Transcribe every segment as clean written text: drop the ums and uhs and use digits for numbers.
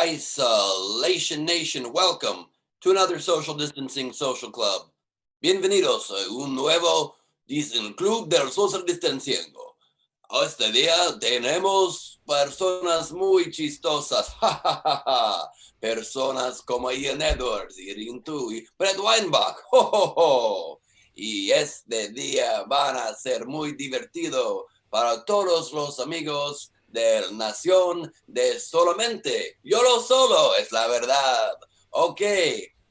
Isolation Nation, welcome to another social distancing social club. Bienvenidos a un nuevo club del social distanciando. Este día tenemos personas muy chistosas, personas como Ian Edwards, Irene y Brent Weinbach, y este día van a ser muy divertido para todos los amigos de Nación de Solamente. Yo lo solo es la verdad. Ok,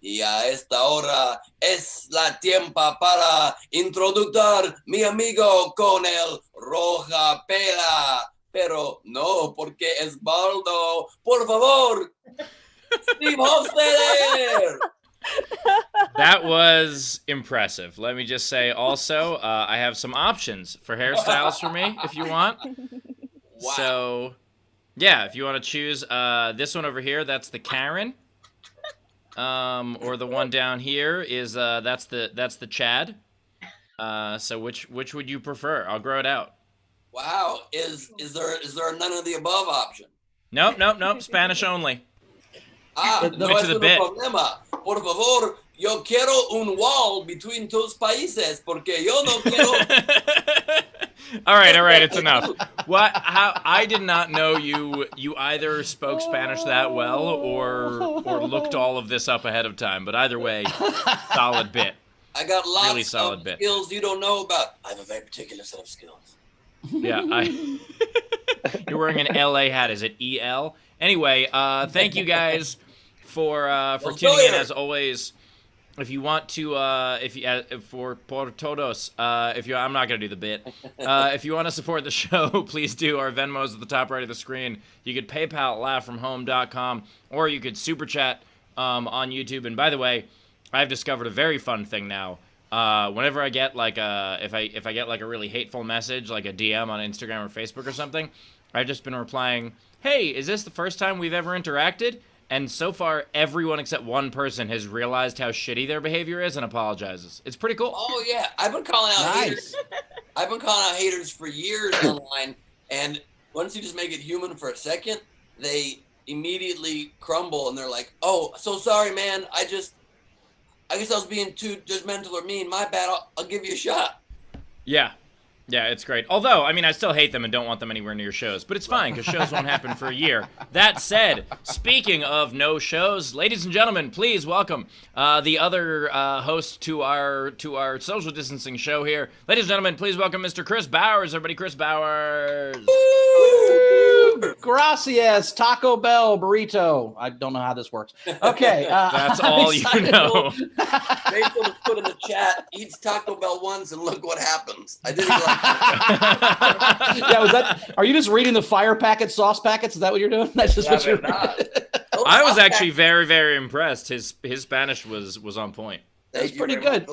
y a esta hora es la tiempo para introducir mi amigo con el roja pela. Pero no, porque es Baldo. Por favor, Steve Hofstadter. That was impressive. Let me just say also, I have some options for hairstyles for me if you want. Wow. So, yeah, if you want to choose this one over here, that's the Karen. Or the one down here is that's the Chad. So which would you prefer? I'll grow it out. Wow. Is there none of the above option? Nope. Spanish only. No es un problema. Por favor, yo quiero un wall between tus países porque yo no quiero. All right, it's enough. How I did not know you either spoke Spanish that well or looked all of this up ahead of time. But either way, solid bit. I got lots really solid of bit. skills you don't know about. I have a very particular set of skills. Yeah, you're wearing an LA hat. Is it EL? Anyway, thank you guys for tuning in as always. If you want to, for por todos, I'm not gonna do the bit. If you want to support the show, please do. Our Venmo's at the top right of the screen. You could PayPal at laughfromhome.com, or you could super chat on YouTube. And by the way, I've discovered a very fun thing now. Whenever I get like if I get like a really hateful message, like a DM on Instagram or Facebook or something, I've just been replying, "Hey, is this the first time we've ever interacted?" And so far, everyone except one person has realized how shitty their behavior is and apologizes. It's pretty cool. Oh yeah, I've been calling out haters. I've been calling out haters for years online, and once you just make it human for a second, they immediately crumble and they're like, "Oh, so sorry, man. I guess I was being too judgmental or mean. My bad. I'll give you a shot." Yeah, it's great. Although, I mean, I still hate them and don't want them anywhere near shows. But it's fine, because shows won't happen for a year. That said, speaking of no shows, ladies and gentlemen, please welcome the other host to our social distancing show here. Ladies and gentlemen, please welcome Mr. Chris Bowers. Everybody, Chris Bowers. Woo! Gracias, Taco Bell burrito. I don't know how this works. Okay. That's all you know. Rachel just put in the chat, eats Taco Bell once and look what happens. I didn't like Yeah, are you just reading the fire packet, sauce packets? Is that what you're doing? That's just what you're not. I was actually very, very impressed. His Spanish was on point. That's pretty good.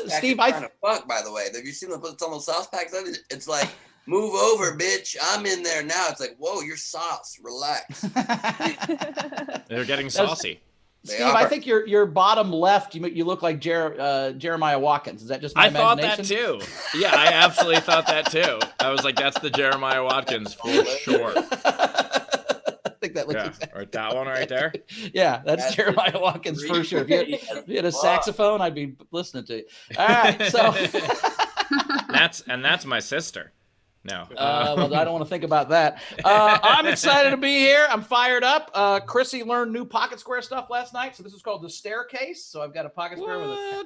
Steve, fuck, by the way. Have you seen some of the sauce packs? It's like, move over, bitch. I'm in there now. It's like, whoa, you're sauce. Relax. They're getting saucy. Steve, I think your bottom left, you look like Jeremiah Watkins. Is that just my imagination? I thought that too. Yeah, I absolutely thought that too. I was like, that's the Jeremiah Watkins for sure. I think that looks exactly or that one right there. Yeah, that's Jeremiah Watkins for sure. If you had a saxophone, I'd be listening to you. All right, so that's my sister. No. Well, I don't want to think about that. I'm excited to be here. I'm fired up. Chrissy learned new pocket square stuff last night. So this is called the staircase. So I've got a pocket square with a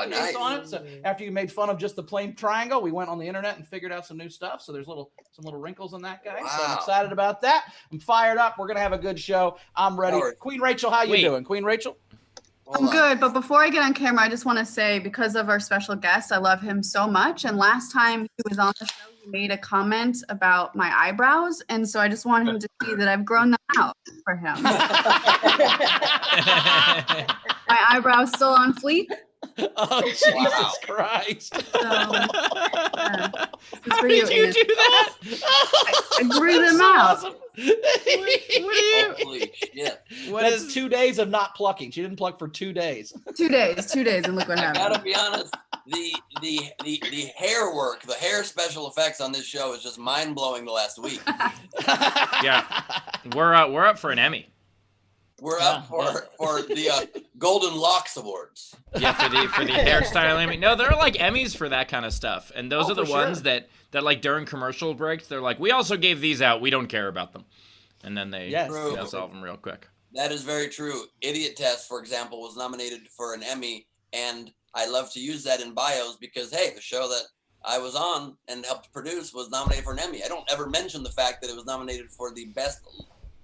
nice on it. So after you made fun of just the plain triangle, we went on the internet and figured out some new stuff. So there's some little wrinkles in that guy. Wow. So I'm excited about that. I'm fired up. We're going to have a good show. I'm ready. Queen Rachel, how you doing? Queen Rachel? I'm good, but before I get on camera, I just want to say, because of our special guest, I love him so much. And last time he was on the show, he made a comment about my eyebrows. And so I just want him to see that I've grown them out for him. My eyebrows still on fleek. Oh, Jesus Christ. So, how did you do that? I grew them out. Awesome. Holy shit. That's 2 days of not plucking. She didn't pluck for 2 days. 2 days, and look what happened. I gotta be honest, the hair work, the hair special effects on this show is just mind blowing the last week. Yeah, we're up for an Emmy. We're up for the Golden Locks Awards. Yeah, for the hairstyle Emmy. No, there are like Emmys for that kind of stuff, and those are the ones that like during commercial breaks, they're like, we also gave these out. We don't care about them, and then they'll solve them real quick. That is very true. Idiot Test, for example, was nominated for an Emmy, and I love to use that in bios because hey, the show that I was on and helped produce was nominated for an Emmy. I don't ever mention the fact that it was nominated for the best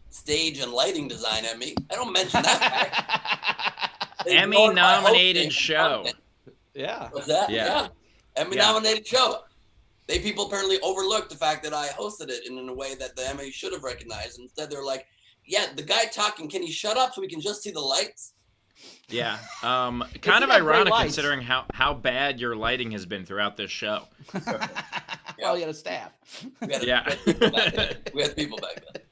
stage and lighting design Emmy. I don't mention that fact. Emmy nominated show. Yeah. Was that? Yeah. Emmy nominated show. People apparently overlooked the fact that I hosted it in a way that the Emmy should have recognized. Instead, they're like, yeah, the guy talking, can he shut up so we can just see the lights? Yeah. Kind of ironic considering how bad your lighting has been throughout this show. Well, you had a staff. We had people back then.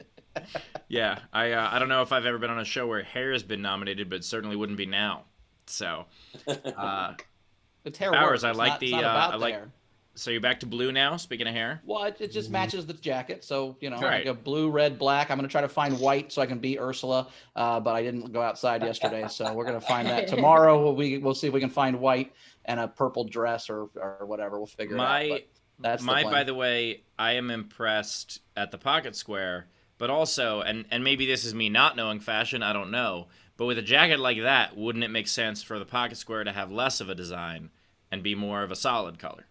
Yeah, I don't know if I've ever been on a show where hair has been nominated, but certainly wouldn't be now. So, it's hair Powers, works. I like hair. So you're back to blue now. Speaking of hair, well, it just matches the jacket. So right. like a blue, red, black. I'm gonna try to find white so I can be Ursula. But I didn't go outside yesterday, so we're gonna find that tomorrow. We'll see if we can find white and a purple dress or whatever. We'll figure it out. But that's by the way, I am impressed at the Pocket Square. But also, and maybe this is me not knowing fashion, I don't know, but with a jacket like that, wouldn't it make sense for the Pocket Square to have less of a design and be more of a solid color?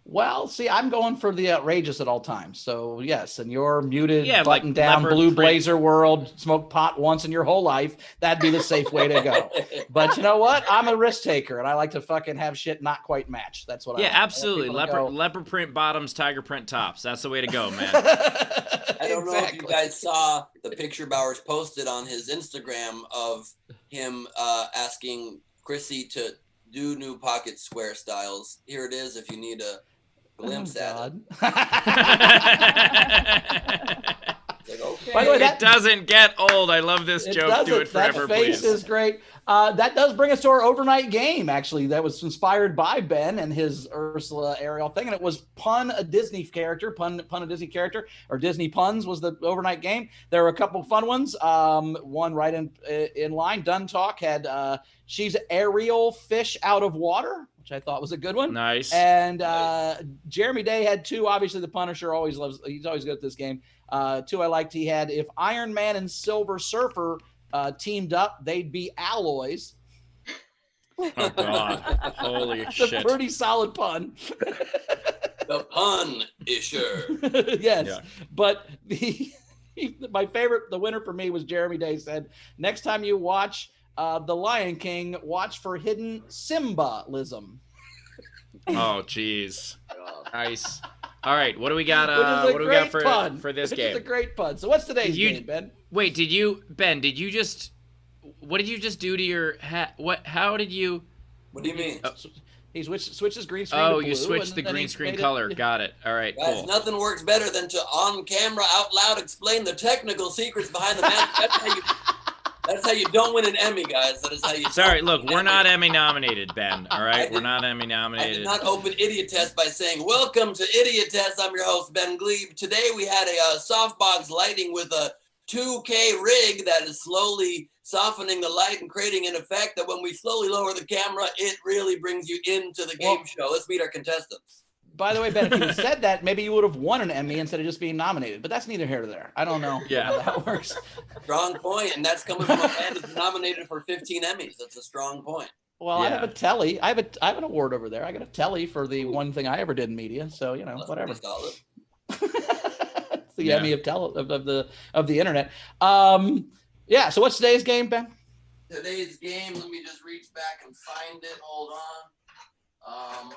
Well, see, I'm going for the outrageous at all times. So, yes, and your muted, button-down, like blue blazer world, smoke pot once in your whole life, that'd be the safe way to go. But you know what? I'm a risk taker, and I like to fucking have shit not quite match. That's what I like. Absolutely. Leopard print bottoms, tiger print tops. That's the way to go, man. I don't know if you guys saw the picture Bowers posted on his Instagram of him asking Chrissy to do new Pocket Square styles. Here it is if you need a glimpse at it. Like, okay. By the way, it doesn't get old. I love this joke. Do it forever, that face please. Is great. That does bring us to our overnight game, actually. That was inspired by Ben and his Ursula Ariel thing, and it was pun a Disney character, pun a Disney character, or Disney puns was the overnight game. There were a couple fun ones. One right in line. Dun Talk had she's Ariel fish out of water, which I thought was a good one. Nice. And Jeremy Day had two. Obviously, the Punisher he's always good at this game. Two I liked. He had if Iron Man and Silver Surfer teamed up, they'd be alloys. Oh God! Holy That's shit! a pretty solid pun. The pun is sure. Yes, yeah. But my favorite, the winner for me was Jeremy Day said, next time you watch The Lion King, watch for hidden Simba-lism. Oh, jeez. Nice. All right, what do we got? What do we got for this game? It's a great pun. So what's today's game, Ben? Wait, Ben? What did you just do to your hat? How did you? What do you mean? He switches green screen. Oh, to you blue, switched the green screen color. Got it. All right, guys, cool. Nothing works better than to on camera, out loud, explain the technical secrets behind the match. That's how you don't win an Emmy, guys. That is how you. Sorry, look, we're not Emmy nominated, Ben. All right, we're not Emmy nominated. I did not open Idiot Test by saying, "Welcome to Idiot Test." I'm your host, Ben Glebe. Today we had a softbox lighting with a 2K rig that is slowly softening the light and creating an effect that when we slowly lower the camera, it really brings you into the game show. Let's meet our contestants. By the way, Ben, if you had said that, maybe you would have won an Emmy instead of just being nominated. But that's neither here nor there. I don't know how that works. Strong point, and that's coming from a man that's nominated for 15 Emmys. That's a strong point. Well, I have a telly. I have an award over there. I got a telly for the one thing I ever did in media. So whatever. It's the Emmy of the internet. So what's today's game, Ben? Today's game. Let me just reach back and find it. Hold on.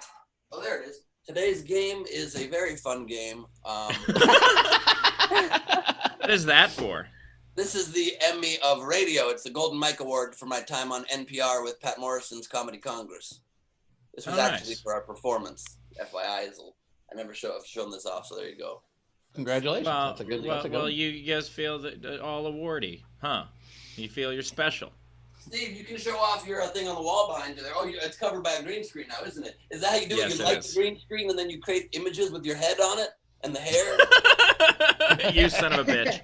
Oh, there it is. Today's game is a very fun game. What is that for? This is the Emmy of Radio. It's the Golden Mike Award for my time on NPR with Pat Morrison's Comedy Congress. This was actually for our performance. FYI, I never have shown this off, so there you go. Congratulations. That's a good one. You guys feel that all awardy, huh? You feel you're special. Steve, you can show off your thing on the wall behind you there. Oh, it's covered by a green screen now, isn't it? Is that how you do it? You light the green screen and then you create images with your head on it and the hair? You son of a bitch.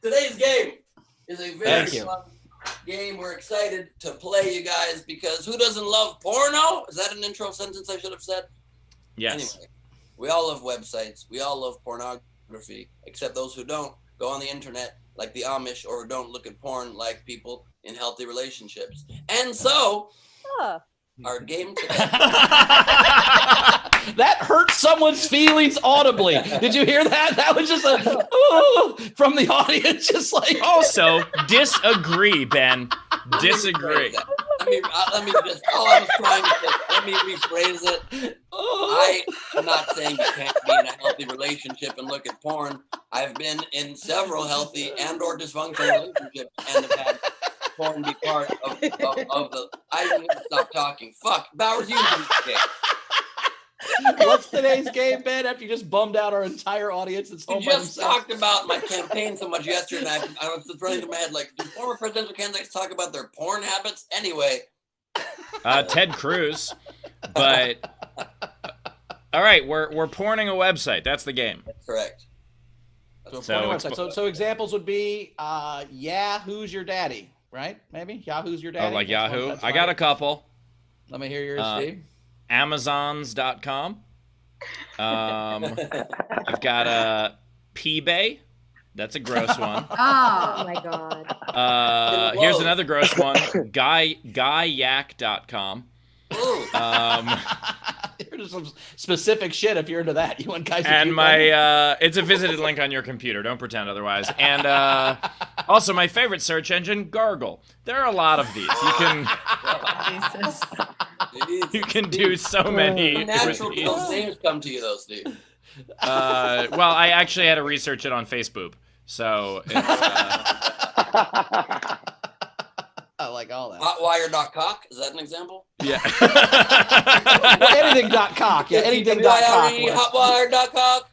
Today's game is a very fun game. We're excited to play, you guys, because who doesn't love porno? Is that an intro sentence I should have said? Yes. Anyway, we all love websites. We all love pornography, except those who don't go on the internet like the Amish, or who don't look at porn like people in healthy relationships. And so, our game today. That hurt someone's feelings audibly. Did you hear that? That was just from the audience, just like. Also, disagree, Ben. Disagree. Let me just. All I was trying to say. Let me rephrase it. I am not saying you can't be in a healthy relationship and look at porn. I've been in several healthy and/or dysfunctional relationships and have had porn be part of the. I need to stop talking. Fuck, Bowers, you can game. What's today's game, Ben? After you just bummed out our entire audience, it's You just talked about my campaign so much yesterday, and I was just running through my head like, do former presidential candidates talk about their porn habits? Anyway. Ted Cruz. But all right, we're porning a website. That's the game. That's correct. So examples would be, Who's Your Daddy, right? Maybe Yahoo's Your Daddy. Oh, like Yahoo. I got a couple. Let me hear yours, Steve. Amazons.com. I've got P-Bay. That's a gross one. Oh my god. Here's another gross one. Guyyak.com. Here's some specific shit if you're into that. You want guys? And my it's a visited link on your computer. Don't pretend otherwise. And also my favorite search engine, Gargle. There are a lot of these. You can you can do so many. Natural names come to you, though, Steve. Well, I actually had to research it on Facebook, so it's. I like all that. Hotwire.cock, is that an example? Yeah. Well, anything.cock. Yeah, anything.cock. Hotwire.cock.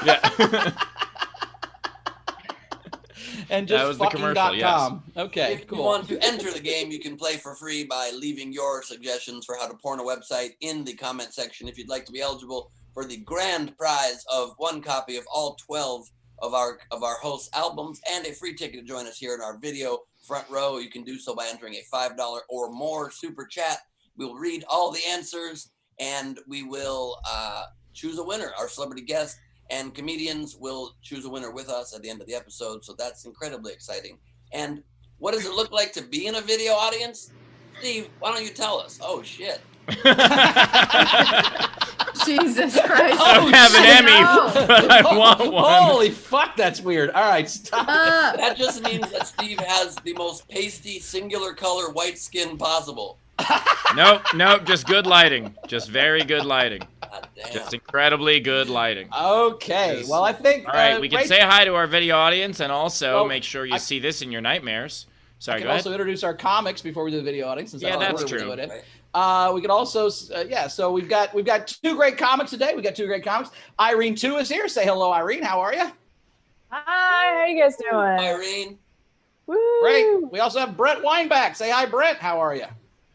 Yeah. And just that was the commercial, yes. Okay, cool. If you want to enter the game, you can play for free by leaving your suggestions for how to porn a website in the comment section. If you'd like to be eligible for the grand prize of one copy of all 12 of our hosts' albums and a free ticket to join us here in our video front row, you can do so by entering a $5 or more super chat. We'll read all the answers and we will choose a winner. Our celebrity guest and comedians will choose a winner with us at the end of the episode. So that's incredibly exciting. And what does it look like to be in a video audience? Steve, why don't you tell us? Oh, shit. Jesus Christ. I don't have an Emmy, but I want one. Holy fuck, that's weird. All right, stop. That just means that Steve has the most pasty, singular color white skin possible. Nope, just good lighting. Just very good lighting. God damn. Just incredibly good lighting. Okay, well, I think... All right, we can say hi to our video audience and also make sure you I see this in your nightmares. Sorry, I go can ahead. also introduce our comics before we do the video audience. Yeah, that's true. We could also, so we've got two great comics today. We got two great comics. Irene 2 is here. Say hello, Irene. How are you? Hi, how you guys doing? Irene. Woo. Great. We also have Brent Weinbach. Say hi, Brent. How are you?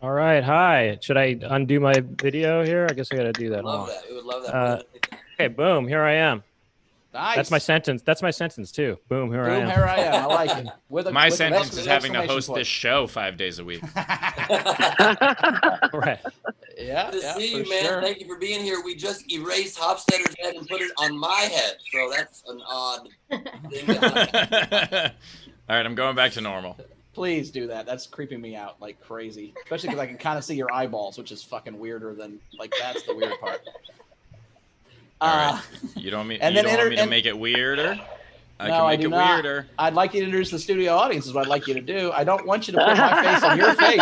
All right. Hi. Should I undo my video here? I guess I got to do that. Love that. We would love that. Okay. Boom. Here I am. Nice. That's my sentence. That's my sentence too. Boom. Here I am. Here I am. I like it. My sentence is having to host this show 5 days a week. Right. Yeah. Good to see you, man. Sure. Thank you for being here. We just erased Hofstadter's head and put it on my head, so that's an odd thing. All right, I'm going back to normal. Please do that. That's creeping me out like crazy, especially because I can kind of see your eyeballs, which is fucking weirder than that's the weird part. All right. You don't want me to make it weirder? I can make it weirder. I'd like you to introduce the studio audience is what I'd like you to do. I don't want you to put my face on your face.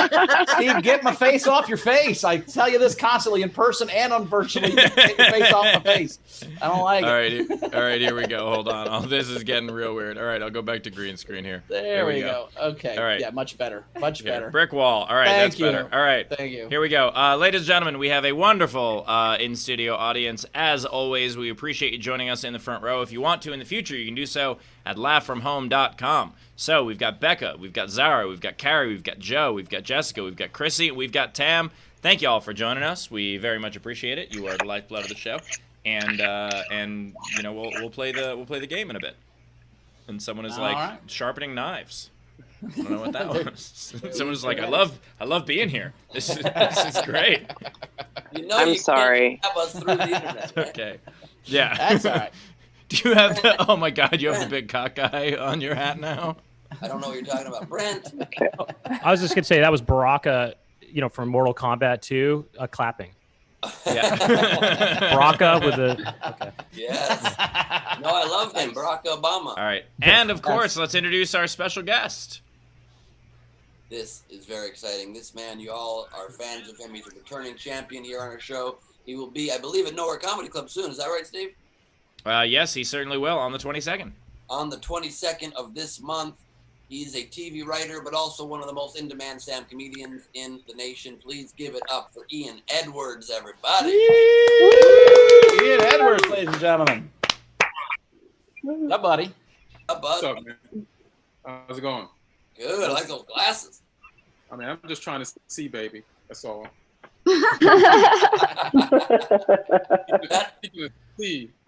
Steve, get my face off your face. I tell you this constantly in person and on virtually. Get your face off my face. I don't like it. All right, here we go. Hold on. Oh, this is getting real weird. All right, I'll go back to green screen here. There we go. Okay. All right. Yeah, much better. Much better. Brick wall. All right, that's better. All right. Thank you. Here we go. Ladies and gentlemen, we have a wonderful in-studio audience. As always, we appreciate you joining us in the front row. If you want to in the future, you can do so at laughfromhome.com. So we've got Becca, we've got Zara, we've got Carrie, we've got Joe, we've got Jessica, we've got Chrissy, we've got Tam. Thank you all for joining us. We very much appreciate it. You are the lifeblood of the show, and you know we'll play the game in a bit. and someone is All like right. sharpening knives. I don't know what that was. Someone was like, I love being here. This is great. You know, I'm sorry. Can't have us through the internet. Man. Okay. Yeah. That's all right. Do you have the? Oh my God! You have the big cock guy on your hat now. I don't know what you're talking about, Brent. I was just gonna say that was Baraka, from Mortal Kombat 2, clapping. Yeah. Baraka with the. Okay. Yes. No, I love him, Barack Obama. All right, and of course, let's introduce our special guest. This is very exciting. This man, you all are fans of him. He's a returning champion here on our show. He will be, I believe, at Nowhere Comedy Club soon. Is that right, Steve? Yes, he certainly will on the 22nd. On the 22nd of this month. He's a TV writer, but also one of the most in-demand stand comedians in the nation. Please give it up for Ian Edwards, everybody. Ian Edwards, ladies and gentlemen. Hi, buddy. Up, bud. What's up, man? How's it going? Good. I like those glasses. I mean, I'm just trying to see, baby. That's all.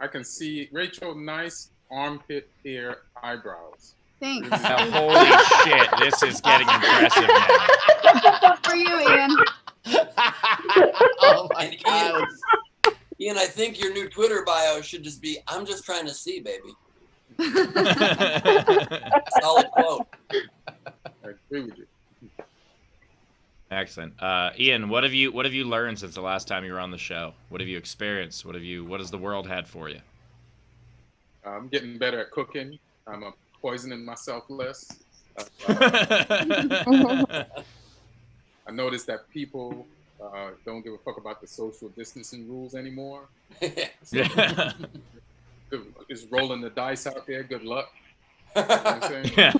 I can see Rachel, nice armpit hair, eyebrows. Thanks. Holy shit, this is getting impressive now. For you, Ian. Oh my God. Ian, I think your new Twitter bio should just be, I'm just trying to see, baby. Solid quote. I agree with you. Excellent. Ian, what have you learned since the last time you were on the show? What have you experienced? What has the world had for you? I'm getting better at cooking. I'm poisoning myself less. I noticed that people don't give a fuck about the social distancing rules anymore. Yeah. Just rolling the dice out there. Good luck. You know what I'm saying? Yeah.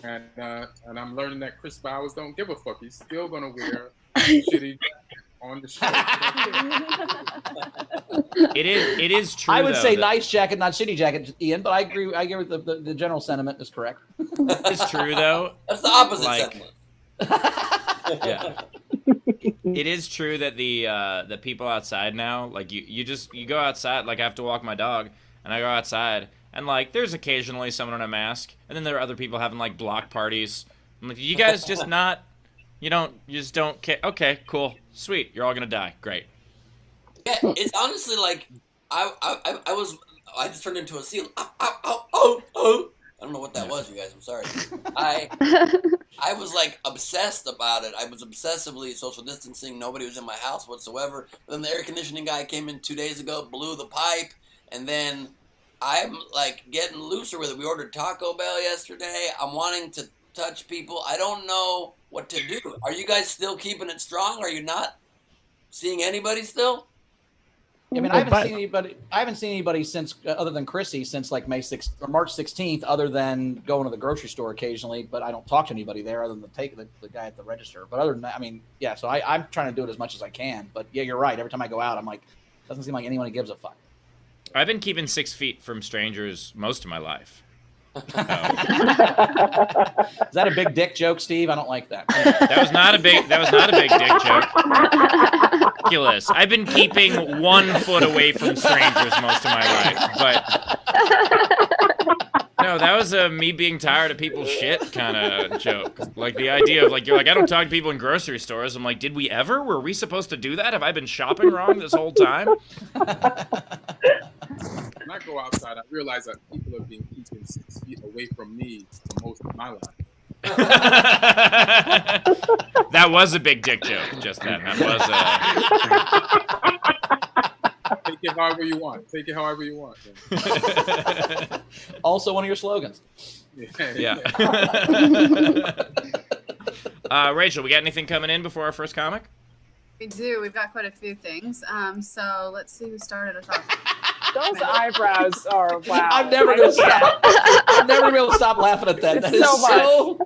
And I'm learning that Chris Bowers don't give a fuck. He's still gonna wear shitty on the show. It is true. I would say that nice jacket, not shitty jacket, Ian. But I agree. I agree with the general sentiment is correct. It's true though. That's the opposite Like- sentiment. Yeah. It is true that the people outside now, like you go outside. Like I have to walk my dog, and I go outside, and like there's occasionally someone in a mask, and then there are other people having like block parties. I'm like, you guys just not, you just don't care. Okay, cool, sweet. You're all gonna die. Great. Yeah, it's honestly like I just turned into a seal. I don't know what that was, you guys. I'm sorry. I was like obsessed about it. I was obsessively social distancing. Nobody was in my house whatsoever. But then the air conditioning guy came in 2 days ago, blew the pipe, and then I'm like getting looser with it. We ordered Taco Bell yesterday. I'm wanting to touch people. I don't know what to do. Are you guys still keeping it strong? Are you not seeing anybody still? I mean, I haven't seen anybody since, other than Chrissy, since like March 16th, other than going to the grocery store occasionally. But I don't talk to anybody there other than the guy at the register. But other than that, I mean, yeah. So I'm trying to do it as much as I can. But yeah, you're right. Every time I go out, I'm like, doesn't seem like anyone gives a fuck. I've been keeping 6 feet from strangers most of my life. Is that a big dick joke, Steve? I don't like that. That was not a big dick joke. Ridiculous. I've been keeping 1 foot away from strangers most of my life, but no, that was a me being tired of people's shit kind of joke. Like the idea of like you're like I don't talk to people in grocery stores. I'm like, did we ever? Were we supposed to do that? Have I been shopping wrong this whole time? When I go outside, I realize that people have been keeping 6 feet away from me for most of my life. That was a big dick joke just then. That was Take it however you want. Take it however you want. Also one of your slogans. Yeah. Rachel, we got anything coming in before our first comic? We do. We've got quite a few things. So let's see who started us off. Those eyebrows are wow. I'm never gonna stop. I'm never gonna be able to stop laughing at that. That is so.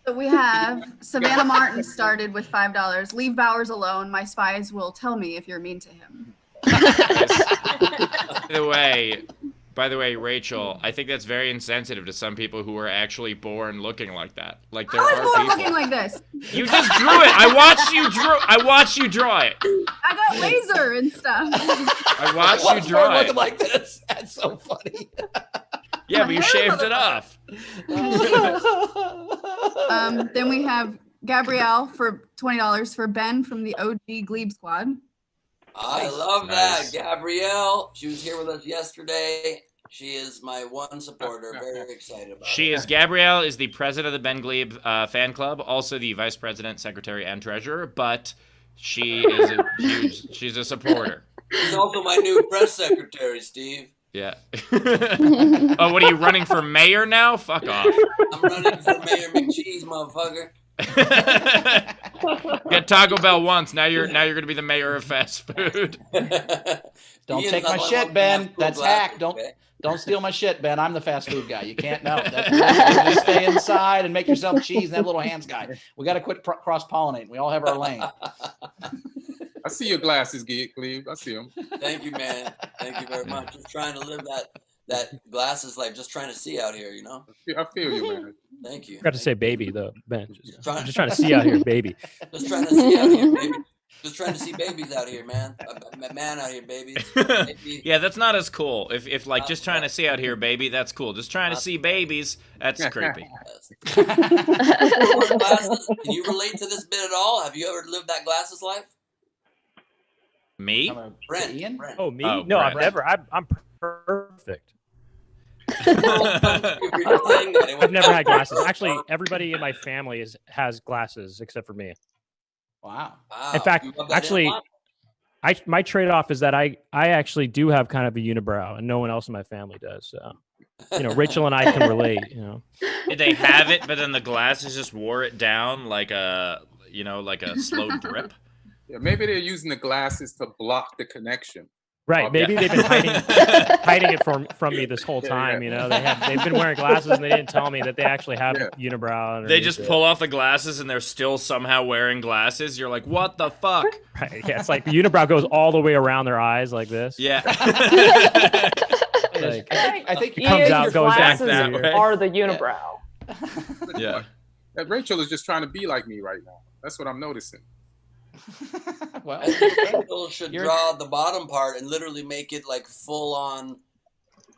So we have Savannah Martin started with $5. Leave Bowers alone. My spies will tell me if you're mean to him. By the way, Rachel, I think that's very insensitive to some people who are actually born looking like that. Like there I was are born people looking like this. You just drew it. I watched you draw it. I got laser and stuff. I watched you draw it. Looking like this. That's so funny. Yeah, but you shaved it off. Then we have Gabrielle for $20 for Ben from the OG Glebe Squad. I love that. Gabrielle, she was here with us yesterday. She is my one supporter. Very excited about it. Gabrielle is the president of the Ben Glebe fan club, also the vice president, secretary, and treasurer, but she is she's a supporter. She's also my new press secretary, Steve. Yeah. Oh, what are you running for mayor now? Fuck off. I'm running for Mayor McCheese, motherfucker. Get Taco Bell once. Now you're gonna be the mayor of fast food. Don't take my shit, Ben. That's hack. Don't steal my shit, Ben. I'm the fast food guy. You can't know. Just stay inside and make yourself cheese and have little hands, guy. We got to quit cross-pollinating. We all have our lane. I see your glasses, Glebe. I see them. Thank you, man. Thank you very much. Just trying to live that glasses life. Just trying to see out here, you know. I feel you, man. Thank you. I forgot to say baby though, Ben. Just trying to see out here, baby. Just trying to see out here, baby. Just trying to see babies out here, man. A man out here, babies. Yeah, that's not as cool. If like just trying to see out here, baby, that's cool. Just trying to see babies, that's creepy. Can you relate to this bit at all? Have you ever lived that glasses life? Me? Brent. Ian? Oh, me? Oh, no, Brent. I've never. I'm perfect. I've never had glasses. Actually, everybody in my family has glasses except for me. Wow. In fact, actually, my trade-off is that I actually do have kind of a unibrow, and no one else in my family does. So, Rachel and I can relate. Did they have it, but then the glasses just wore it down like a slow drip? Yeah, maybe they're using the glasses to block the connection. Right. Maybe they've been hiding it from me this whole time. They've been wearing glasses and they didn't tell me that they actually have unibrow. They just pull off the glasses and they're still somehow wearing glasses. You're like, what the fuck? Right. Yeah, it's like the unibrow goes all the way around their eyes like this. Yeah. I think it comes out, goes back that way. Are the unibrow. Yeah. That Rachel is just trying to be like me right now. That's what I'm noticing. Well, I think people should draw the bottom part and literally make it like full on,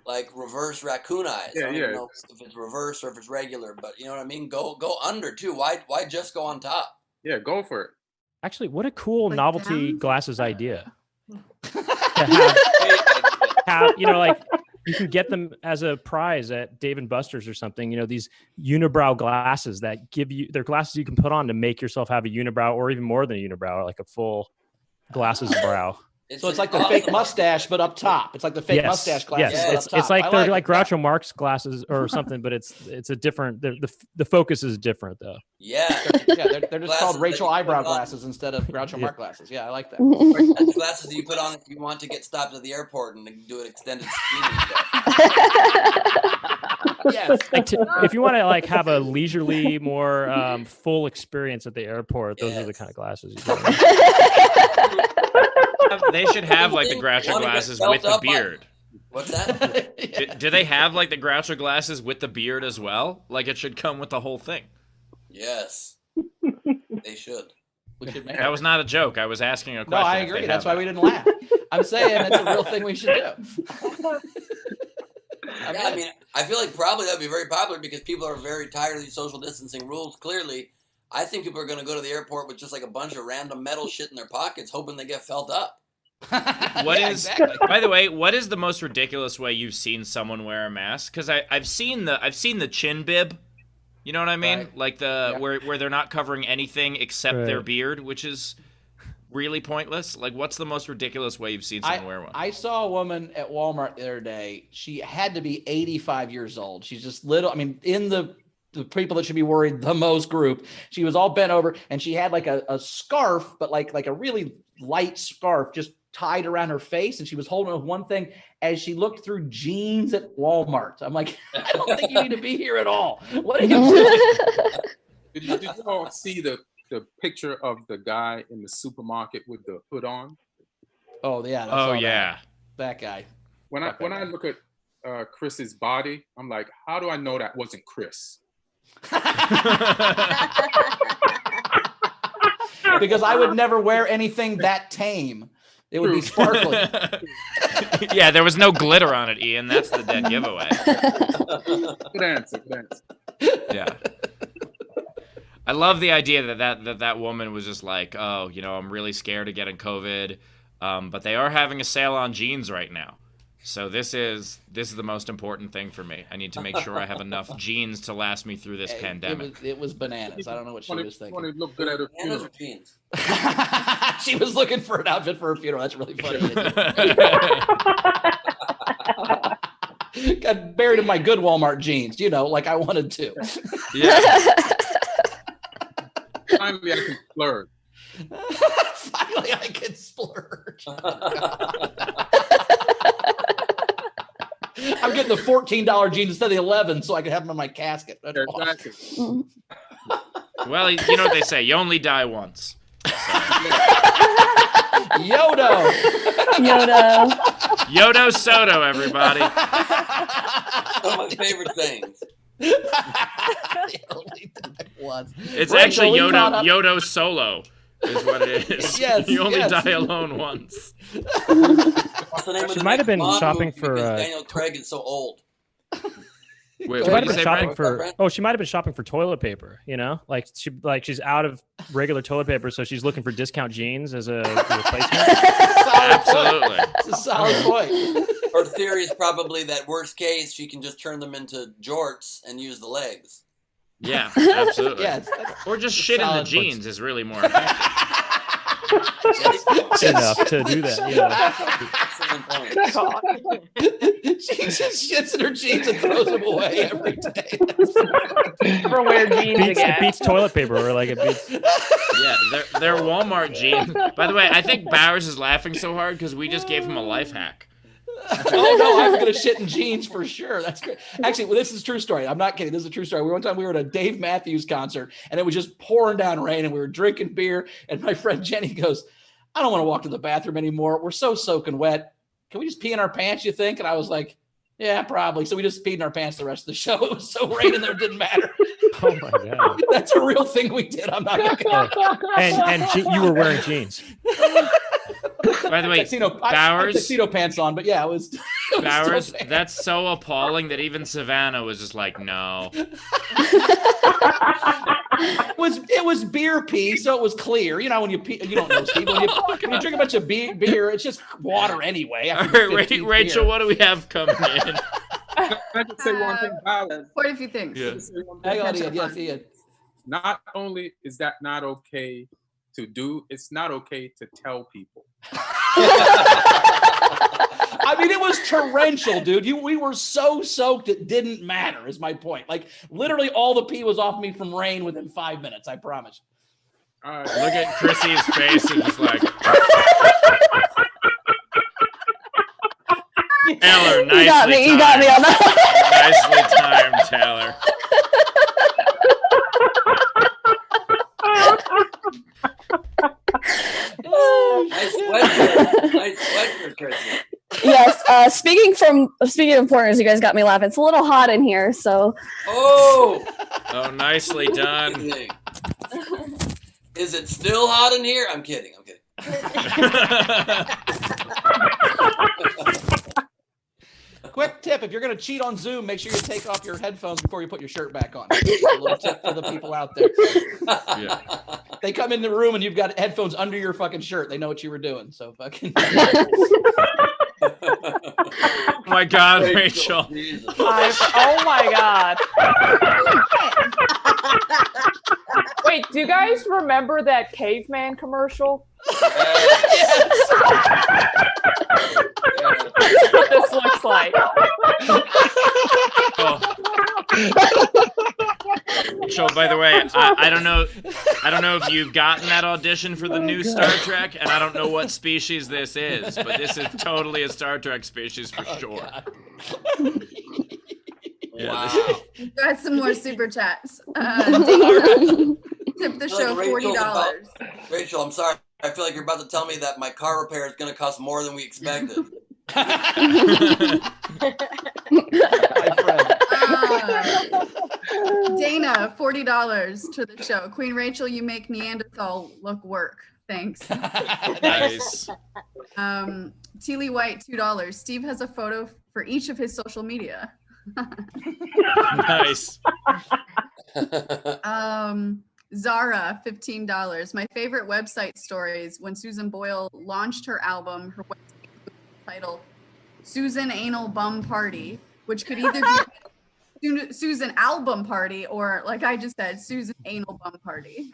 like reverse raccoon eyes. I don't even know if it's reverse or if it's regular, but you know what I mean. Go under too. Why just go on top? Yeah, go for it. Actually, what a cool novelty glasses idea. Like you can get them as a prize at Dave & Buster's or something. These unibrow glasses that they're glasses you can put on to make yourself have a unibrow or even more than a unibrow, like a full glasses brow. So it's like the fake mustache, but up top. It's like the fake mustache glasses. Yes, but it's like they're like Groucho Marx glasses or something, but it's a different. The focus is different though. Yeah, they're just called Rachel eyebrow glasses instead of Groucho Marx glasses. Yeah, I like that. That's glasses that you put on if you want to get stopped at the airport and do an extended screening. Yes. If you want to like have a leisurely, more full experience at the airport, those are the kind of glasses you get. They should have like the Groucho glasses with the beard. What's that? Do they have like the Groucho glasses with the beard as well? Like it should come with the whole thing. Yes, they should. That was not a joke. I was asking a question. No, I agree. That's why we didn't laugh. I'm saying it's a real thing we should do. I mean, I feel like probably that would be very popular because people are very tired of these social distancing rules. Clearly, I think people are going to go to the airport with just like a bunch of random metal shit in their pockets, hoping they get felt up. By the way, what is the most ridiculous way you've seen someone wear a mask? Because I've seen the chin bib. You know what I mean? Right. Like where they're not covering anything except their beard, which is really pointless. Like, what's the most ridiculous way you've seen someone wear one? I saw a woman at Walmart the other day. She had to be 85 years old. She's just little. I mean, in the people that should be worried the most group, she was all bent over and she had like a scarf, but like a really light scarf just tied around her face. And she was holding with one thing as she looked through jeans at Walmart. I'm like, I don't think you need to be here at all. What are you doing? Did you all see the picture of the guy in the supermarket with the hood on? Oh yeah. Oh yeah. That guy. When I look at Chris's body, I'm like, how do I know that wasn't Chris? Because I would never wear anything that tame. It would be sparkling. Yeah, there was no glitter on it, Ian. That's the dead giveaway. Good answer. Good answer. Yeah. I love the idea that woman was just like, oh, I'm really scared of getting COVID, but they are having a sale on jeans right now. So this is the most important thing for me. I need to make sure I have enough jeans to last me through this pandemic. It was bananas. I don't know what she was thinking. Want to look good at her funeral. Jeans. She was looking for an outfit for her funeral. That's really funny. Got buried in my good Walmart jeans, like I wanted to. Yeah. Finally, I can splurge. Finally, I can splurge. I'm getting the $14 jeans instead of the 11, so I can have them in my casket. That's Exactly. awesome. Well, you know what they say, you only die once. Yodo. Yodo Soto, everybody. One of my favorite things. It's actually Yodo Solo is what it is. Yes, you only die alone once. What's the name of She the might have been Bond shopping movie for. because Daniel Craig is so old. Wait, She what might did have you been say, shopping Brent? for. Oh, she might have been shopping for toilet paper. She's out of regular toilet paper, so she's looking for discount jeans as a replacement. Absolutely. It's a solid point. Her theory is probably that worst case, she can just turn them into jorts and use the legs. Yeah, absolutely. Yeah, Or just shit in the solid jeans points. is really more effective. Enough to do that. Excellent point. She just shits in her jeans and throws them away every day. Never wear jeans It again. beats toilet paper, or like it beats. Yeah, they're Walmart jeans. By the way, I think Bowers is laughing so hard because we just gave him a life hack. Oh no, I'm gonna shit in jeans for sure. That's great. Actually, well, this is a true story. I'm not kidding. This is a true story. One time we were at a Dave Matthews concert and it was just pouring down rain and we were drinking beer. And my friend Jenny goes, I don't want to walk to the bathroom anymore. We're so soaking wet. Can we just pee in our pants, you think? And I was like, yeah, probably. So we just peed in our pants the rest of the show. It was so raining there, it didn't matter. Oh my god! That's a real thing we did. I'm not gonna You were wearing jeans. By the way, I had Bowers tuxedo pants on, but yeah, it was Bowers. still bad. That's so appalling that even Savannah was just like, no. It was beer pee, so it was clear. When you pee, you don't know, Steve. When you drink a bunch of beer, it's just water anyway. All right, Rachel, what do we have coming in? Can I just say one thing, Bowers? Quite a few things. Yeah. Hang on, Ian. Yes, Ian. Not only is that not okay to do, it's not okay to tell people. I mean, it was torrential, dude. We were so soaked it didn't matter, is my point. Like, literally all the pee was off me from rain within 5 minutes, I promise. All right. Look at Chrissy's face and just like, Taylor, nicely You got me on that. Nicely timed, Taylor. Nice sweatshirt, Chrissy. Yes. Speaking of foreigners, you guys got me laughing. It's a little hot in here, so. Oh, Nicely done. Is it still hot in here? I'm kidding. Quick tip, if you're going to cheat on Zoom, make sure you take off your headphones before you put your shirt back on. A little tip for the people out there. Yeah. They come in the room and you've got headphones under your fucking shirt. They know what you were doing. So fucking. Oh my God, Rachel. Oh my God. Wait, do you guys remember that caveman commercial? Yes. That's what this looks like. Oh. So, by the way, I don't know if you've gotten that audition for the new Star Trek, and I don't know what species this is, but this is totally a Star Trek species for sure. Wow. Got some more super chats. Dana, tip the show $40. Rachel, I'm sorry. I feel like you're about to tell me that my car repair is going to cost more than we expected. Dana, $40 to the show. Queen Rachel, you make Neanderthal look work. Thanks. Nice. Teely White, $2. Steve has a photo for each of his social media. Nice. Zara, $15. My favorite website stories when Susan Boyle launched her album, her website title, Susan Anal Bum Party, which could either be Susan Album Party or, like I just said, Susan Anal Bum Party.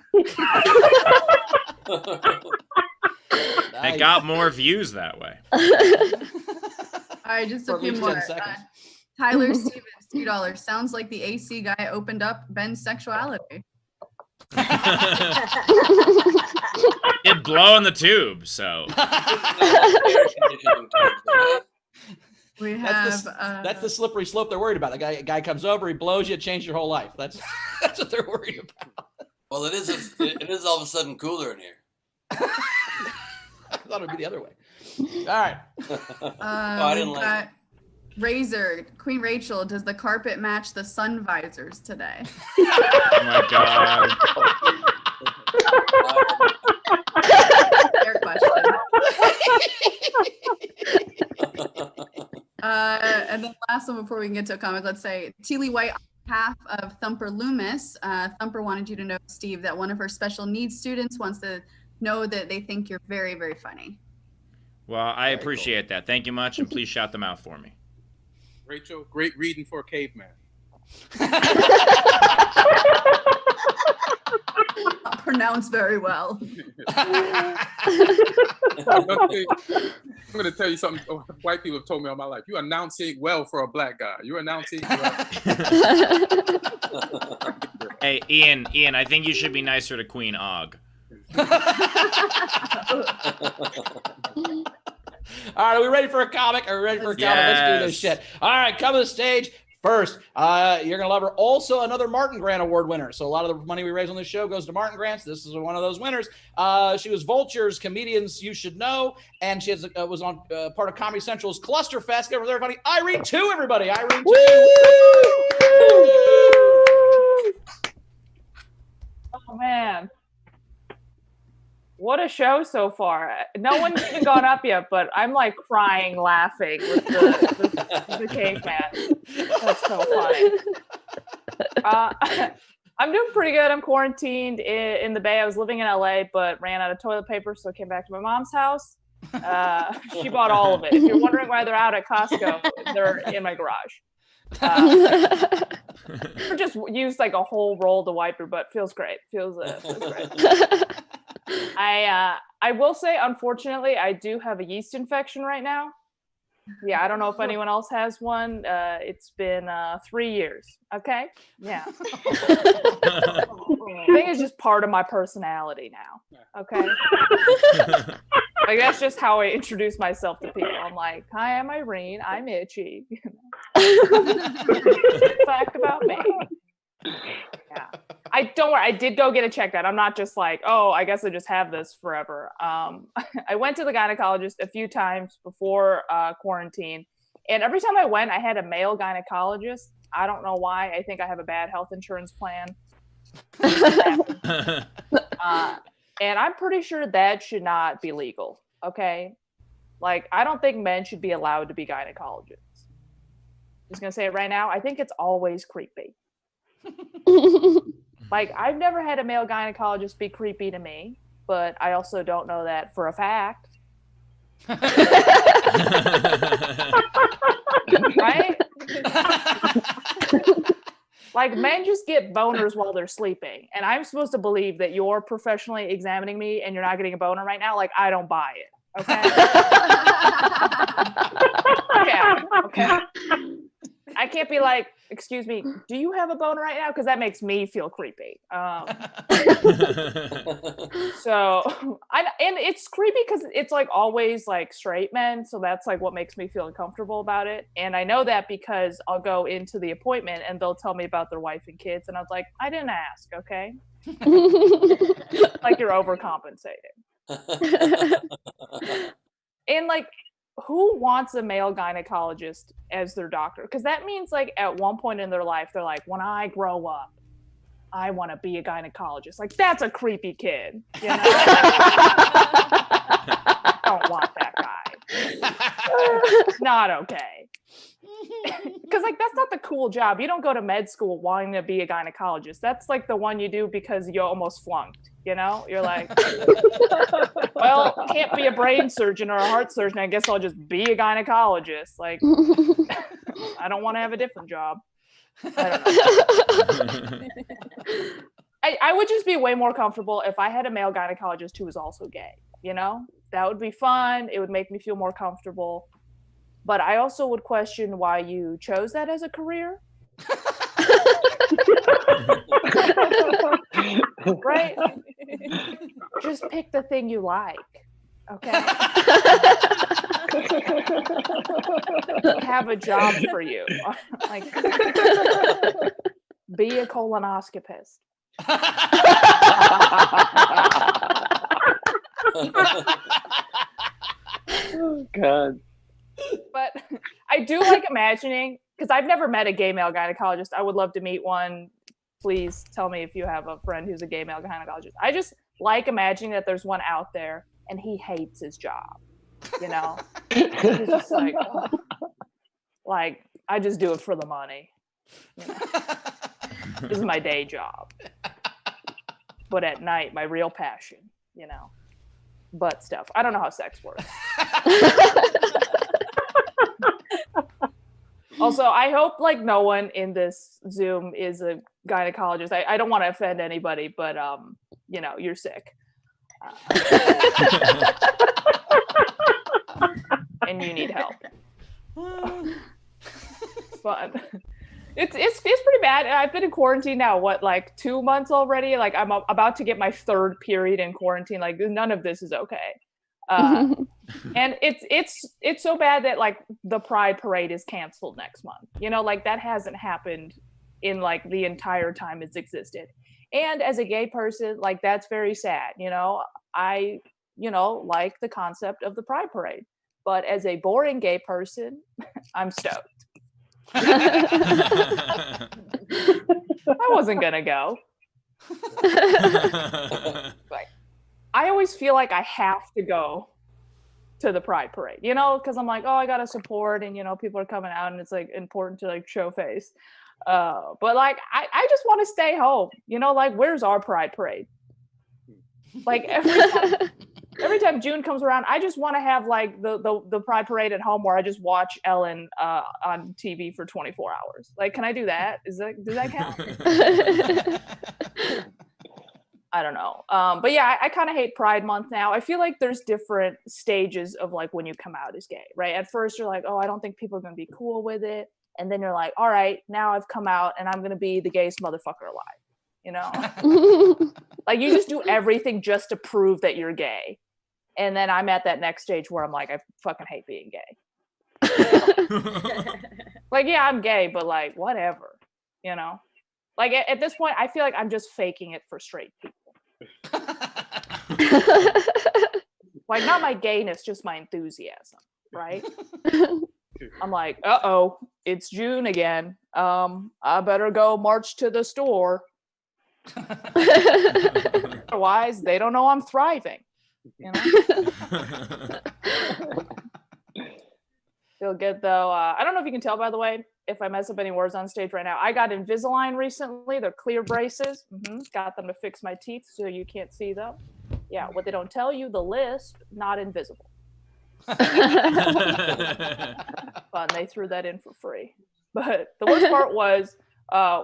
It got more views that way. All right, just a few more. Tyler Stevens, $2. Sounds like the AC guy opened up Ben's sexuality. It'd blow in the tube, so. We have that's the slippery slope they're worried about. A guy comes over, he blows you, change your whole life. That's what they're worried about. Well, it is all of a sudden cooler in here. I thought it would be the other way. All right. I didn't like it. Razor, Queen Rachel, does the carpet match the sun visors today? Oh my God. Fair question. And then last one before we can get to a comment, let's say Teely White, on behalf of Thumper Loomis. Thumper wanted you to know, Steve, that one of her special needs students wants to know that they think you're very, very funny. Well, I appreciate that. Thank you much, and please shout them out for me. Rachel, great reading for a caveman. Not pronounced very well. I'm going to tell you something white people have told me all my life. You're announcing well for a black guy. You're announcing well. Hey, Ian, I think you should be nicer to Queen Og. All right, are we ready for a comic? Are we ready for a comic? Let's do this shit. All right, come to the stage. First, you're going to love her. Also, another Martin Grant Award winner. So a lot of the money we raise on this show goes to Martin Grants. This is one of those winners. She was Vulture's Comedians You Should Know, and she was on part of Comedy Central's Cluster Fest. Give her everybody. Irene 2, everybody. Irene 2. Oh, man. What a show so far. No one's even gone up yet, but I'm like crying, laughing with the caveman. That's so funny. I'm doing pretty good. I'm quarantined in the Bay. I was living in LA, but ran out of toilet paper, so I came back to my mom's house. She bought all of it. If you're wondering why they're out at Costco, they're in my garage. I just used like a whole roll to wipe her butt. Feels great. Feels great. I will say, unfortunately, I do have a yeast infection right now. Yeah, I don't know if anyone else has one. It's been 3 years. Okay? Yeah. I think it's just part of my personality now. Okay? Like, that's just how I introduce myself to people. I'm like, hi, I'm Irene. I'm itchy. Fact about me. Yeah. Don't worry, I did go get it checked out. I'm not just like, oh, I guess I just have this forever. I went to the gynecologist a few times before quarantine, and every time I went, I had a male gynecologist. I don't know why. I think I have a bad health insurance plan. And I'm pretty sure that should not be legal. Okay? Like, I don't think men should be allowed to be gynecologists. I'm just gonna say it right now. I think it's always creepy. Like, I've never had a male gynecologist be creepy to me, but I also don't know that for a fact. Right? Like, men just get boners while they're sleeping, and I'm supposed to believe that you're professionally examining me and you're not getting a boner right now? Like, I don't buy it. Okay? Yeah. Okay. I can't be like, excuse me, do you have a boner right now? Because that makes me feel creepy. So, and it's creepy because it's like always like straight men. So that's like what makes me feel uncomfortable about it. And I know that because I'll go into the appointment and they'll tell me about their wife and kids. And I was like, I didn't ask, okay? Like, you're overcompensating. And like, who wants a male gynecologist as their doctor? Because that means like at one point in their life, they're like, when I grow up, I want to be a gynecologist. Like, that's a creepy kid. You know? I don't want that guy. Not okay. Because, like, that's not the cool job. You don't go to med school wanting to be a gynecologist. That's, like, the one you do because you almost flunked, you know? You're like, well, can't be a brain surgeon or a heart surgeon. I guess I'll just be a gynecologist. Like, I don't want to have a different job. I don't know. I would just be way more comfortable if I had a male gynecologist who was also gay, you know? That would be fun. It would make me feel more comfortable. But I also would question why you chose that as a career. Right? Just pick the thing you like. Okay? Have a job for you. Like, be a colonoscopist. Oh, God. But I do like imagining, because I've never met a gay male gynecologist. I would love to meet one. Please tell me if you have a friend who's a gay male gynecologist. I just like imagining that there's one out there and he hates his job. You know? He's just like, oh. Like, I just do it for the money. You know? This is my day job. But at night, my real passion, you know, butt stuff. I don't know how sex works. Also, I hope like no one in this Zoom is a gynecologist. I don't want to offend anybody, but you know, you're sick. And you need help. Fun. It's pretty bad. I've been in quarantine now, what, like 2 months already? Like, I'm about to get my third period in quarantine. Like, none of this is okay. And it's so bad that like the Pride Parade is canceled next month. You know, like that hasn't happened in like the entire time it's existed. And as a gay person, like that's very sad. You know, I, you know, like the concept of the Pride Parade, but as a boring gay person, I'm stoked. I wasn't gonna go. Like, I always feel like I have to go to the Pride Parade, you know, because I'm like, oh, I gotta support, and you know, people are coming out, and it's like important to like show face. But like, I just want to stay home, you know, like where's our Pride Parade? Like every time June comes around, I just want to have like the Pride Parade at home where I just watch Ellen on TV for 24 hours. Like, can I do that? Does that count? I don't know. But yeah, I kind of hate Pride Month now. I feel like there's different stages of like when you come out as gay, right? At first you're like, oh, I don't think people are going to be cool with it. And then you're like, all right, now I've come out and I'm going to be the gayest motherfucker alive. You know? Like you just do everything just to prove that you're gay. And then I'm at that next stage where I'm like, I fucking hate being gay. Like, yeah, I'm gay, but like, whatever, you know? Like at this point, I feel like I'm just faking it for straight people. Like not my gayness, just my enthusiasm, right? I'm like, uh-oh, it's June again. I better go march to the store. Otherwise, they don't know I'm thriving. You know? Feel good though. I don't know if you can tell, by the way, if I mess up any words on stage right now. I got Invisalign recently. They're clear braces. Got them to fix my teeth so you can't see them. Yeah, what they don't tell you, the lisp, not invisible. Fun. They threw that in for free. But the worst part was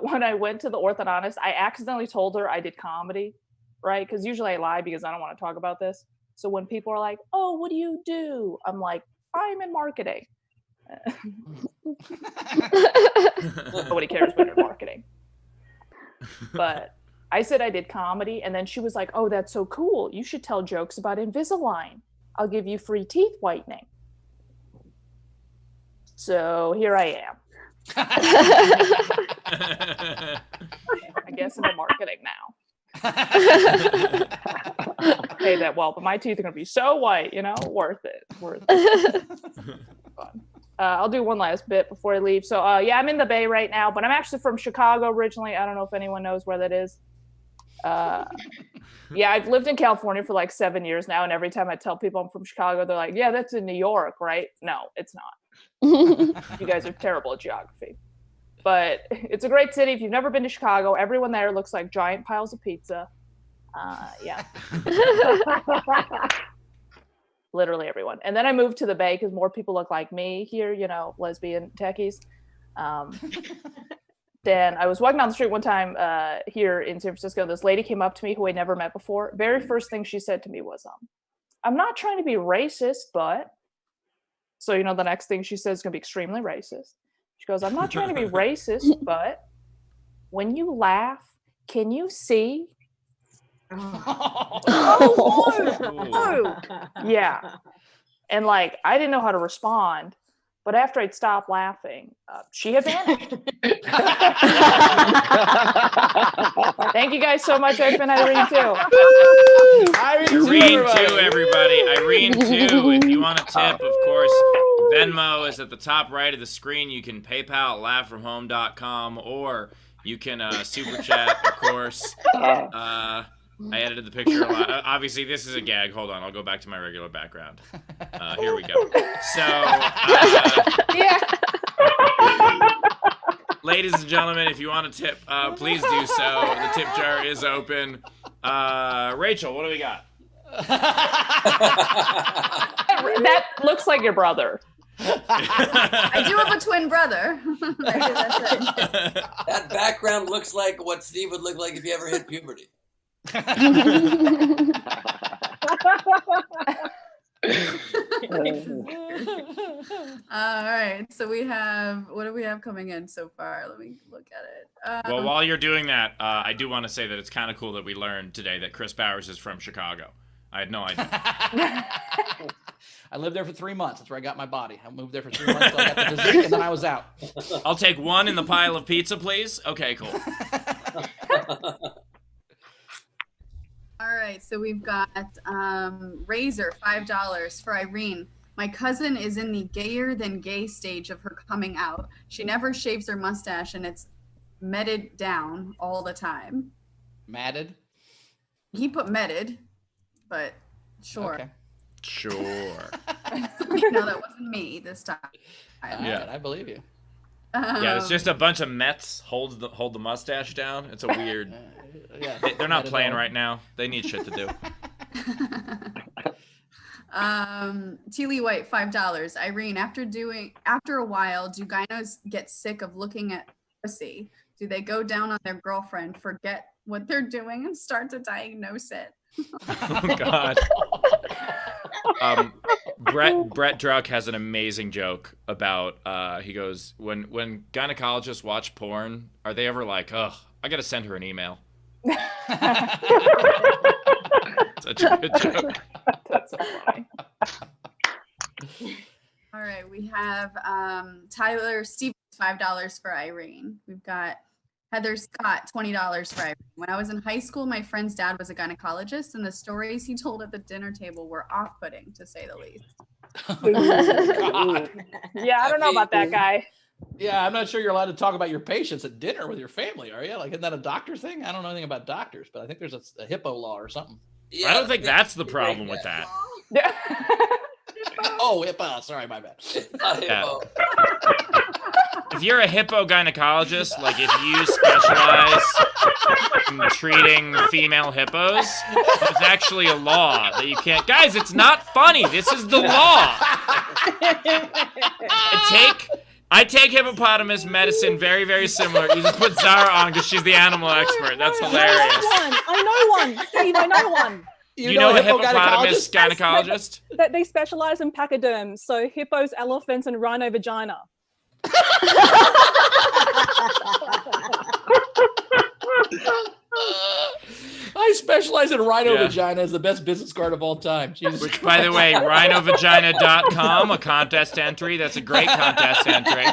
when I went to the orthodontist, I accidentally told her I did comedy, right? Because usually I lie because I don't want to talk about this. So when people are like, oh, what do you do? I'm like, I'm in marketing. Nobody cares when you're marketing. But I said I did comedy, and then she was like, oh, that's so cool. You should tell jokes about Invisalign. I'll give you free teeth whitening. So here I am. I guess I'm in marketing now. Pay that well, but my teeth are gonna be so white, you know, worth it. Fun. I'll do one last bit before I leave. So, yeah, I'm in the Bay right now, but I'm actually from Chicago originally. I don't know if anyone knows where that is. Yeah, I've lived in California for like 7 years now, and every time I tell people I'm from Chicago, they're like, yeah, that's in New York, right? No, it's not. You guys are terrible at geography. But it's a great city. If you've never been to Chicago, everyone there looks like giant piles of pizza. Yeah. Literally everyone. And then I moved to the Bay because more people look like me here, you know, lesbian techies. Then I was walking down the street one time here in San Francisco. This lady came up to me who I'd never met before. Very first thing she said to me was, I'm not trying to be racist, but... So, you know, the next thing she says is going to be extremely racist. She goes, I'm not trying to be racist, but when you laugh, can you see? Oh, yeah. And like, I didn't know how to respond, but after I'd stopped laughing, she had vanished. Thank you guys so much. I've been Irene too. Irene too, everybody. Irene too. If you want a tip, of course, Venmo is at the top right of the screen. You can PayPal at laughfromhome.com, or you can super chat, of course. I edited the picture a lot. Obviously, this is a gag. Hold on. I'll go back to my regular background. Here we go. So, yeah. Ladies and gentlemen, if you want a tip, please do so. The tip jar is open. Rachel, what do we got? That looks like your brother. I do have a twin brother. That's it. That background looks like what Steve would look like if he ever hit puberty. All right, so we have, what do we have coming in so far? Let me look at it. Well, while you're doing that, I do want to say that it's kind of cool that we learned today that Chris Bowers is from Chicago. I had no idea. I lived there for 3 months. That's where I got my body. I moved there for 3 months, so I got the physique, and then I was out. I'll take one in the pile of pizza, please. Okay, cool. All right, so we've got Razor, $5 for Irene. My cousin is in the gayer than gay stage of her coming out. She never shaves her mustache, and it's matted down all the time. Matted? He put matted, but sure. Okay. Sure. No, that wasn't me this time. Yeah, I believe you. Yeah, it's just a bunch of Mets hold the mustache down. It's a weird. Yeah, they're not playing right now. They need shit to do. Teely White, $5. Irene, after a while, do gynos get sick of looking at pussy? Do they go down on their girlfriend, forget what they're doing, and start to diagnose it? Oh God. Brett Druck has an amazing joke about he goes, when gynecologists watch porn, are they ever like, oh, I gotta send her an email? Such a good joke. That's so funny. All right, we have Tyler Stevens, $5 for Irene. We've got Heather Scott, $20 for Irene. When I was in high school, my friend's dad was a gynecologist, and the stories he told at the dinner table were off-putting, to say the least. Yeah, I don't know about that guy. Yeah, I'm not sure you're allowed to talk about your patients at dinner with your family, are you? Like, isn't that a doctor thing? I don't know anything about doctors, but I think there's a hippo law or something. Yeah, I don't think that's the problem with that. Oh, hippo. Sorry, my bad. Yeah. If you're a hippo gynecologist, like if you specialize in treating female hippos, there's actually a law that you can't. Guys, it's not funny. This is the law. I take hippopotamus medicine very, very similar. You just put Zara on because she's the animal expert. That's hilarious. I know one. Steve, I know one. You know a hippopotamus gynecologist? That they specialize in pachyderms, so hippos, elephants, and rhino vagina. I specialize in rhino vagina as the best business card of all time. Jesus Which, Christ. by the way, rhinovagina.com, a contest entry. That's a great contest entry.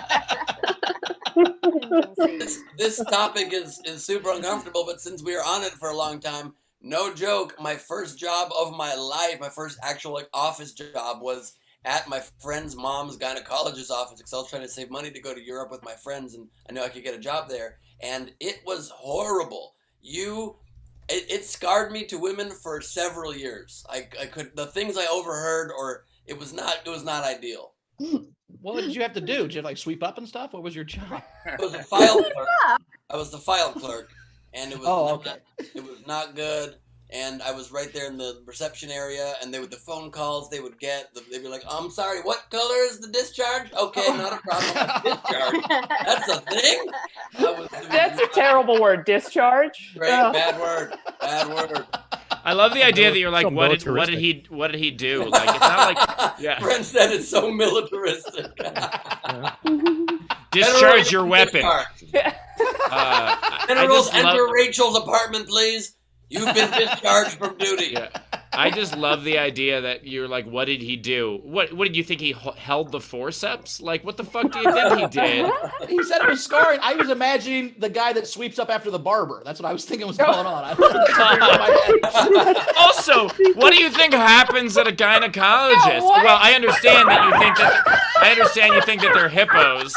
This topic is super uncomfortable, but since we were on it for a long time, no joke, my first job of my life, my first actual office job was at my friend's mom's gynecologist's office because I was trying to save money to go to Europe with my friends, and I knew I could get a job there. And it was horrible. It scarred me to women for several years. The things I overheard, or it was not ideal. What did you have to do? Did you like sweep up and stuff? What was your job? I was a file clerk. I was the file clerk, and it was it was not good. And I was right there in the reception area, and the phone calls they would get, they'd be like, "I'm sorry, what color is the discharge?" "Okay, not a problem. Discharge. That's a thing." That's a terrible word, discharge. Great, bad word. I love the idea that you're like, what did he do? Like, it's not like, yeah. Brent said it's so militaristic. Discharge your weapon. Generals, enter Rachel's apartment, please. You've been discharged from duty. Yeah. I just love the idea that you're like, what did he do? What did you think he held the forceps? Like, what the fuck do you think he did? He said it was scarring. I was imagining the guy that sweeps up after the barber. That's what I was thinking was going on. Also, what do you think happens at a gynecologist? Well, I understand you think that they're hippos.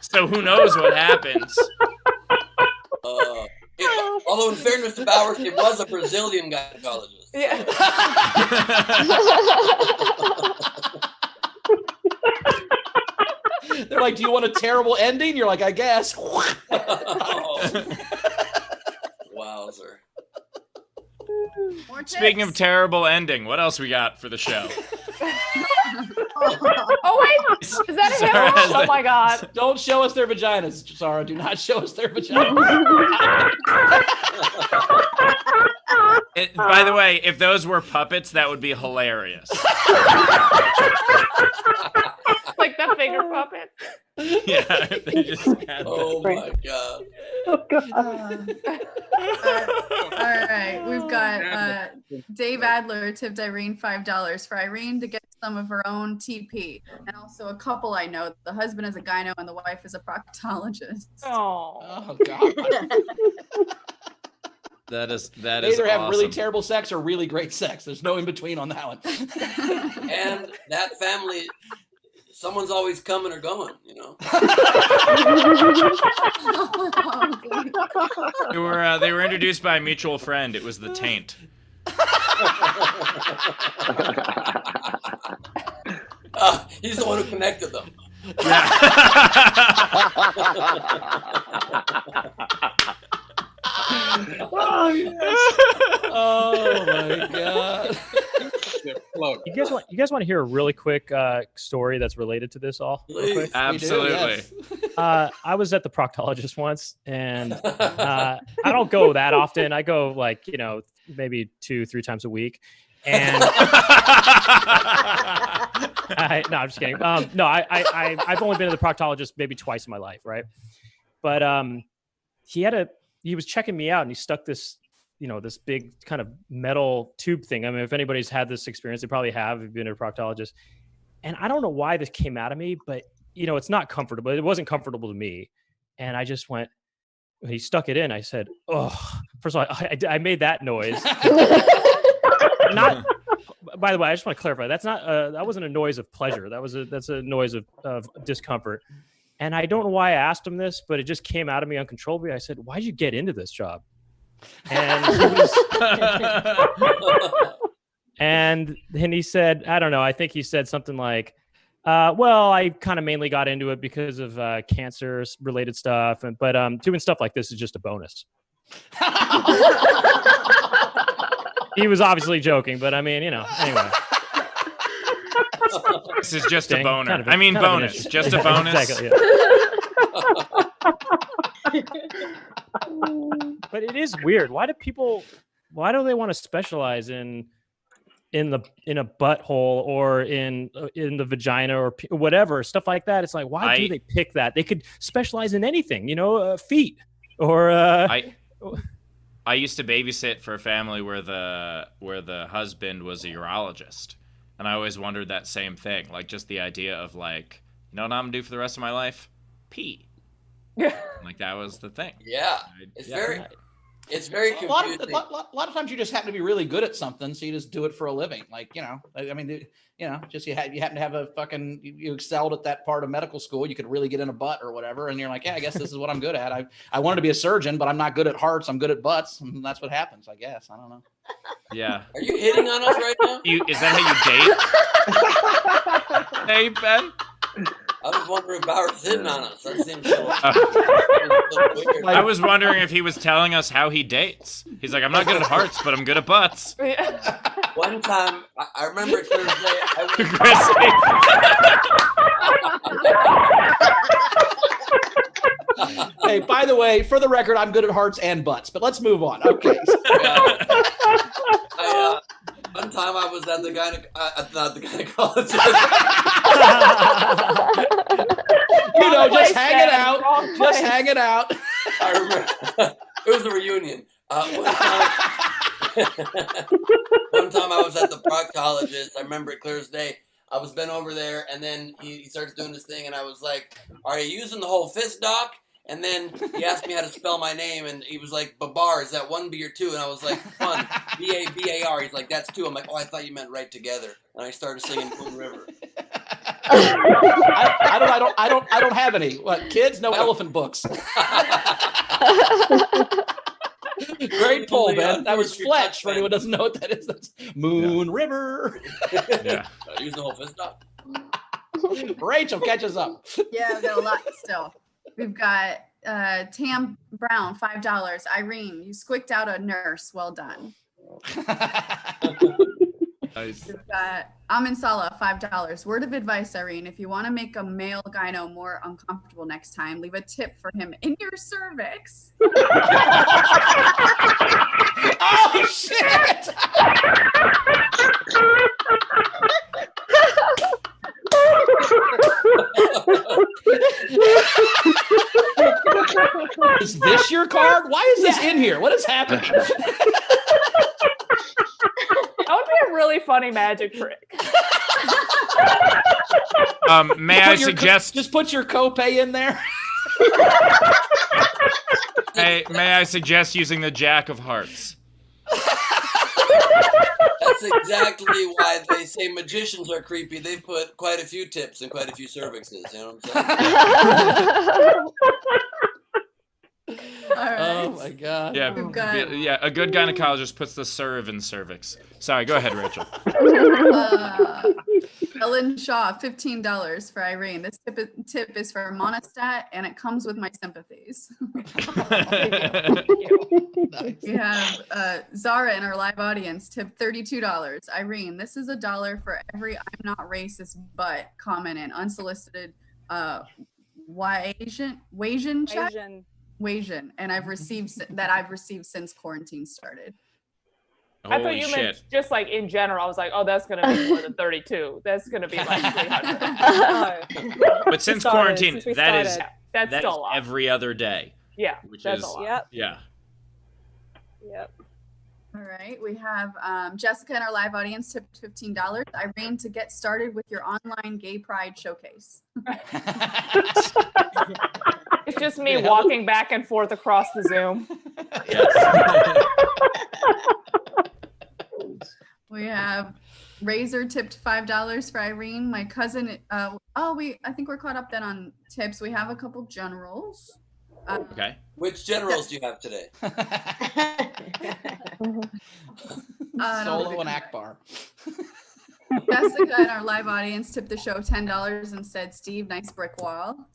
So who knows what happens? Although, in fairness to Bowers, it was a Brazilian gynecologist. Yeah. They're like, "Do you want a terrible ending?" You're like, "I guess." Wowzer. Speaking of terrible ending, what else we got for the show? Oh wait, is that a hippo? Oh my god! Don't show us their vaginas, Sarah. Do not show us their vaginas. By the way, if those were puppets, that would be hilarious. Like the finger puppet. Yeah, they just had my god. Oh god. All right, we've got Dave Adler tipped Irene $5 for Irene to get some of her own TP, and also a couple I know. The husband is a gyno and the wife is a proctologist. Oh God. That is They either have awesome. really terrible sex or really great sex. There's no in between on that one. And that family, someone's always coming or going, you know. They were introduced by a mutual friend. It was the Taint. He's the one who connected them. Yeah. Oh, yes. Oh my god. You guys want to hear a really quick story that's related to this all? Real quick? Absolutely. Yes. I was at the proctologist once, and I don't go that often. I go like, maybe 2-3 times a week. And no, I'm just kidding. I've only been to the proctologist maybe twice in my life, right? But he was checking me out, and he stuck this, this big kind of metal tube thing. I mean, if anybody's had this experience, they probably have. If you've been to a proctologist, and I don't know why this came out of me, but it's not comfortable. It wasn't comfortable to me, and I just went. When he stuck it in, I said, "Oh." First of all, I made that noise. Not. By the way, I just want to clarify. That's not. That wasn't a noise of pleasure. That's a noise of discomfort. And I don't know why I asked him this, but it just came out of me uncontrollably. I said, "Why'd you get into this job?" And and then he said, I don't know. I think he said something like, "Well, I kind of mainly got into it because of cancer-related stuff, but doing stuff like this is just a bonus." He was obviously joking, but I mean, anyway. This is just a boner. Bonus. Just a bonus. Exactly, yeah. But it is weird. Why do they want to specialize in a butthole or in the vagina or whatever, stuff like that? It's like, why do they pick that? They could specialize in anything, feet or I used to babysit for a family where the husband was a urologist, and I always wondered that same thing, like just the idea of like, what I'm gonna do for the rest of my life? Pee. Like that was the thing. Yeah, it's very. It's very A lot confusing. of times you just happen to be really good at something, so you just do it for a living. Like, I mean, just you happen to have a fucking, you excelled at that part of medical school. You could really get in a butt or whatever, and you're like, yeah, I guess this is what I'm good at. I wanted to be a surgeon, but I'm not good at hearts. I'm good at butts, and that's what happens, I guess. I don't know. Yeah. Are you hitting on us right now? Is that how you date? Hey, Ben. I was wondering if Bauer's hitting on us. That seems so weird. I was wondering if he was telling us how he dates. He's like, I'm not good at hearts, but I'm good at butts. One time, I remember Thursday. Hey, by the way, for the record, I'm good at hearts and butts, but let's move on. Okay. One time I was at the not the gynecologist. Just hanging out. Just hanging out. I remember it was a reunion. One time I was at the proctologist. I remember it clear as day. I was bent over there, and then he starts doing this thing, and I was like, "Are you using the whole fist, doc?" And then he asked me how to spell my name, and he was like, "Babar, is that 1 B or 2?" And I was like, "1 B-A-B-A-R." He's like, "That's 2." I'm like, "Oh, I thought you meant right together." And I started singing Moon River. I don't have any. What, kids? No elephant books. Great pull, Ben. That was Fletch. For anyone who doesn't know what that is, that's Moon River. Yeah. Using the whole fist, doc. Rachel, catch us up. Yeah, we've got a lot still. We've got Tam Brown, $5. Irene, you squicked out a nurse. Well done. Nice. We've got Amin Salah, $5. Word of advice, Irene, if you want to make a male gyno more uncomfortable next time, leave a tip for him in your cervix. Oh, shit! Is this your card? Why is this in here? What is happening? That would be a really funny magic trick. May I suggest just put your copay in there? Hey, may I suggest using the Jack of Hearts? That's exactly why they say magicians are creepy. They put quite a few tips and quite a few cervixes. You know what I'm saying? All right. Oh my God. Yeah, yeah. A good gynecologist puts the serve in cervix. Sorry, go ahead, Rachel. Ellen Shaw, $15 for Irene. This tip is for Monostat, and it comes with my sympathies. Nice. We have Zara in our live audience, tip $32. Irene, this is $1 for every "I'm not racist" but comment and unsolicited Wasian check. Wasian, and I've received since quarantine started. I thought you meant just like in general. I was like, oh, that's going to be more than 32. That's going to be like 300. But since quarantine, that's still a lot. Every other day. Yeah, which that's is a lot. Yep. Yeah. Yep. All right, we have Jessica in our live audience tipped $15. Irene, to get started with your online gay pride showcase. It's just me walking back and forth across the Zoom. We have Razor tipped $5 for Irene. My cousin. I think we're caught up then on tips. We have a couple generals. Okay. Which generals do you have today? Solo and Akbar. Jessica in our live audience tipped the show $10 and said, "Steve, nice brick wall."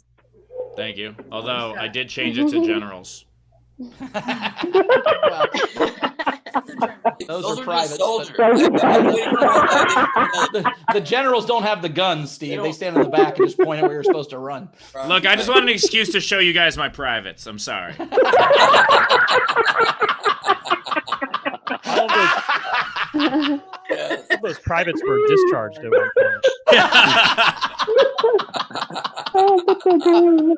Thank you. Although I did change it to generals. Those are privates. The generals don't have the guns, Steve. They stand in the back and just point at where you're supposed to run. Look, I just want an excuse to show you guys my privates. I'm sorry. All those privates were discharged at one point.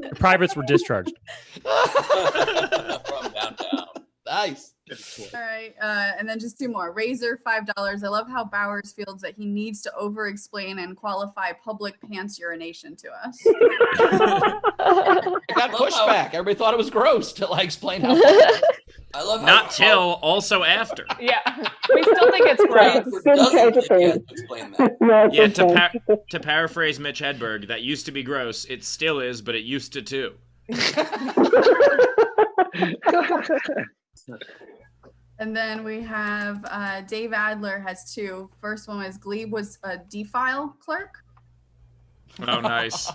The privates were discharged. From downtown. Nice. All right, and then just two more. Razor, $5. I love how Bowers feels that he needs to over-explain and qualify public pants urination to us. I got pushback. Everybody thought it was gross till I explained how. I love Not till, also after. Yeah, we still think it's great. Explain that. Yeah, to paraphrase Mitch Hedberg, that used to be gross. It still is, but it used to too. And then we have Dave Adler has 2. First one was Glebe was a defile clerk. Oh, nice.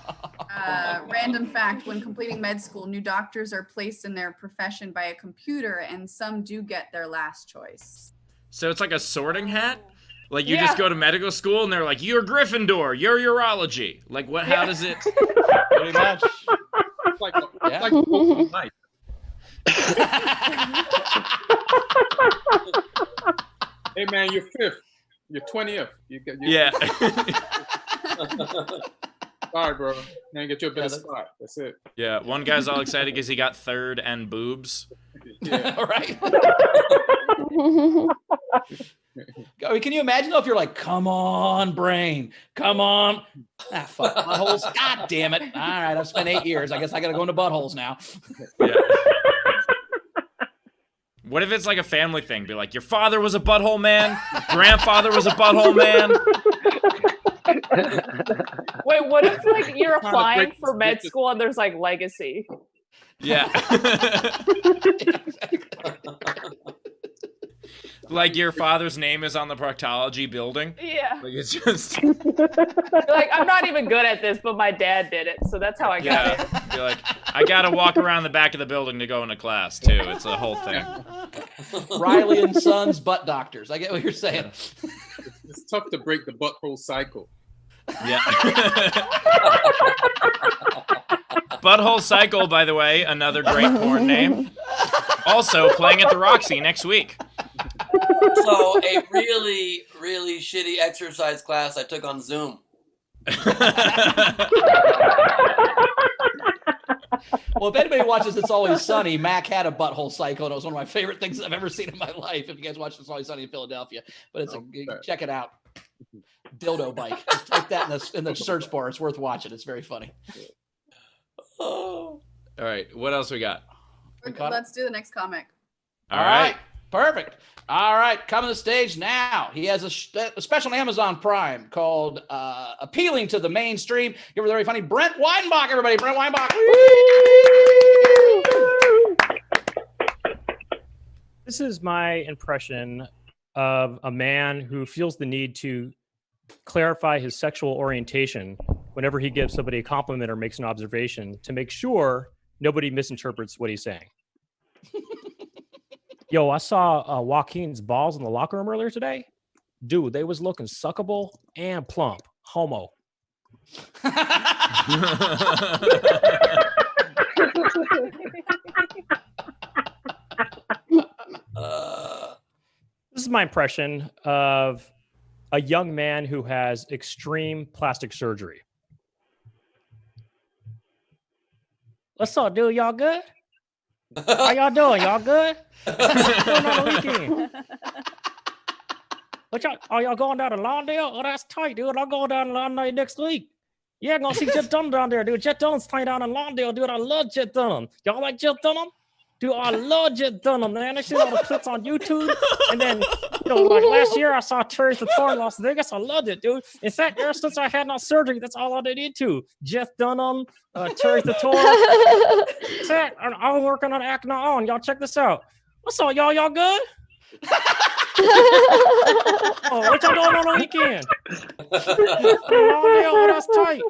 Random fact, when completing med school, new doctors are placed in their profession by a computer, and some do get their last choice. So it's like a sorting hat? Like you just go to medical school and they're like, you're Gryffindor, you're urology. Like what? How does it? Pretty much. It's like life. Hey man, you're 5th. You're 20th. Yeah. Sorry, bro. Man, get you a better spot. That's it. Yeah. One guy's all excited because he got 3rd and boobs. Yeah. Right. I mean, can you imagine though if you're like, come on, brain, come on. Fuck buttholes. God damn it. All right, I've spent 8 years. I guess I got to go into buttholes now. Yeah. What if it's like a family thing? Be like, your father was a butthole man, grandfather was a butthole man. Wait, what if like you're applying for med school and there's like legacy? Yeah. Like your father's name is on the proctology building. Yeah. Like it's just like I'm not even good at this, but my dad did it, so that's how I got it. You're like, I gotta walk around the back of the building to go into class too. It's a whole thing. Riley and Sons butt doctors. I get what you're saying. It's tough to break the butthole cycle. Yeah. Butthole Cycle, by the way, another great porn name. Also playing at the Roxy next week. So a really, really shitty exercise class I took on Zoom. Well, if anybody watches It's Always Sunny, Mac had a butthole cycle, and it was one of my favorite things I've ever seen in my life. If you guys watch It's Always Sunny in Philadelphia, but it's check it out. Dildo bike. Just type that in the search bar. It's worth watching. It's very funny. Oh. All right. What else we got? Let's do the next comic. All right. Perfect. All right. Coming to the stage now. He has a special on Amazon Prime called Appealing to the Mainstream. Give her very funny Brent Weinbach, everybody. Brent Weinbach. This is my impression of a man who feels the need to clarify his sexual orientation whenever he gives somebody a compliment or makes an observation to make sure nobody misinterprets what he's saying. Yo, I saw Joaquin's balls in the locker room earlier today. Dude, they was looking suckable and plump. Homo. This is my impression of a young man who has extreme plastic surgery. What's up, dude? Y'all good? How y'all doing? Y'all good? What's going on the weekend? Are y'all going down to Lawndale? Oh, that's tight, dude. I'm going down to Lawndale next week. Yeah, I'm going to see Jet Dunham down there, dude. Jet Dunham's playing down in Lawndale, dude. I love Jet Dunham. Y'all like Jet Dunham? Dude, I love Jet Dunham, man. I see all the clips on YouTube. And then, like last year, I saw Terry the Tour in Las Vegas. I loved it, dude. In fact, ever since I had no surgery, that's all I did into. Jet Dunham, Terry the Tour. I'm working on acting on. Y'all check this out. What's up, y'all? Y'all good? Oh, what y'all doing on the weekend? Oh, that's tight.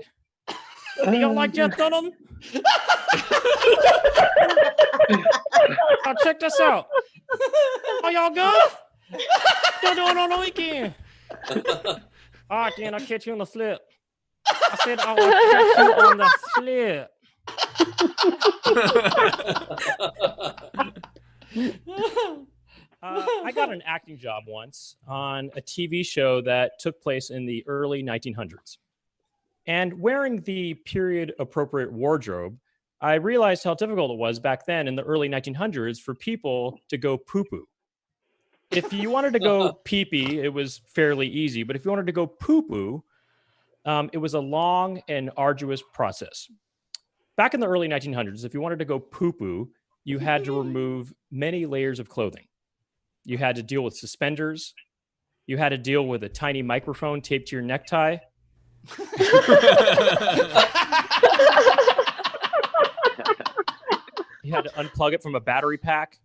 Y'all like Jet Dunham? Now check this out. Oh, y'all good? What y'all doing on the weekend? All right, then I'll catch you on the flip. I said I will catch you on the flip. I got an acting job once on a TV show that took place in the early 1900s. And wearing the period-appropriate wardrobe, I realized how difficult it was back then in the early 1900s for people to go poo-poo. If you wanted to go pee-pee, it was fairly easy. But if you wanted to go poo-poo, it was a long and arduous process. Back in the early 1900s, if you wanted to go poo-poo, you had to remove many layers of clothing. You had to deal with suspenders. You had to deal with a tiny microphone taped to your necktie. You had to unplug it from a battery pack.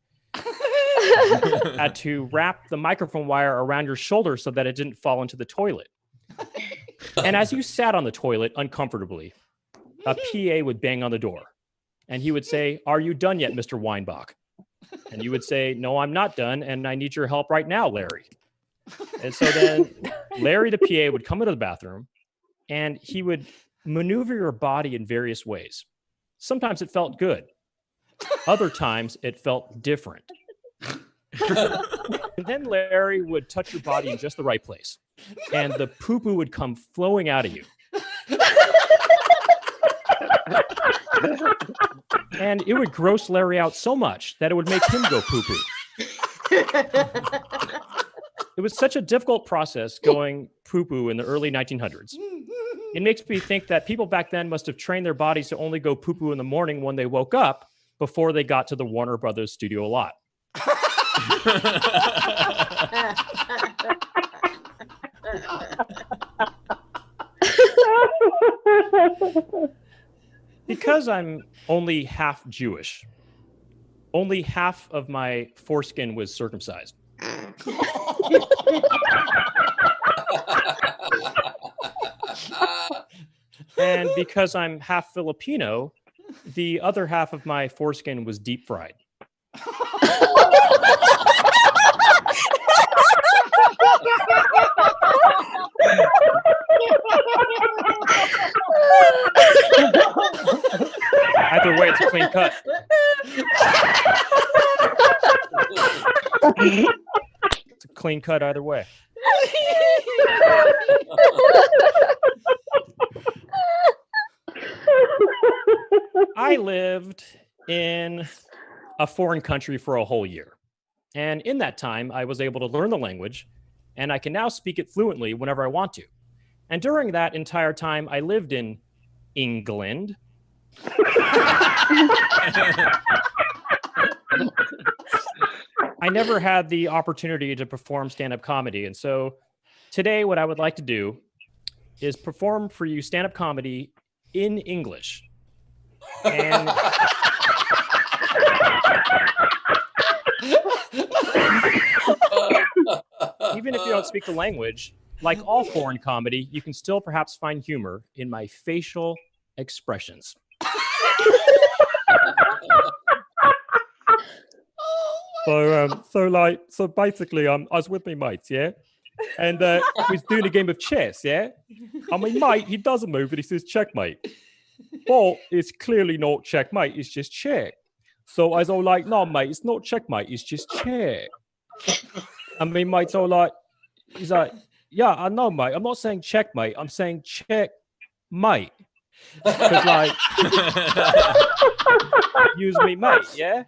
Had to wrap the microphone wire around your shoulder so that it didn't fall into the toilet. And as you sat on the toilet uncomfortably, a PA would bang on the door. And he would say, "Are you done yet, Mr. Weinbach?" And you would say, "No, I'm not done, and I need your help right now, Larry." And so then Larry, the PA, would come into the bathroom, and he would maneuver your body in various ways. Sometimes it felt good. Other times it felt different. And then Larry would touch your body in just the right place, and the poo-poo would come flowing out of you. And it would gross Larry out so much that it would make him go poo-poo. It was such a difficult process going poo-poo in the early 1900s. It makes me think that people back then must have trained their bodies to only go poo-poo in the morning when they woke up before they got to the Warner Brothers studio lot. Because I'm only half Jewish, only half of my foreskin was circumcised. And because I'm half Filipino, the other half of my foreskin was deep fried. Either way, it's a clean cut. It's a clean cut either way. I lived in a foreign country for a whole year. And in that time, I was able to learn the language, and I can now speak it fluently whenever I want to. And during that entire time, I lived in England. I never had the opportunity to perform stand-up comedy. And so today, what I would like to do is perform for you stand-up comedy in English. And even if you don't speak the language, like all foreign comedy, you can still perhaps find humor in my facial expressions. So basically, I was with my mates, yeah, and we was doing a game of chess, yeah. And my mate, he doesn't move, and he says checkmate. But it's clearly not checkmate; it's just check. So I was all like, "No, mate, it's not checkmate; it's just check." And my mate's all like, he's like, "Yeah, I know, mate. I'm not saying checkmate. I'm saying check, mate." Because like, use me, mate, yeah.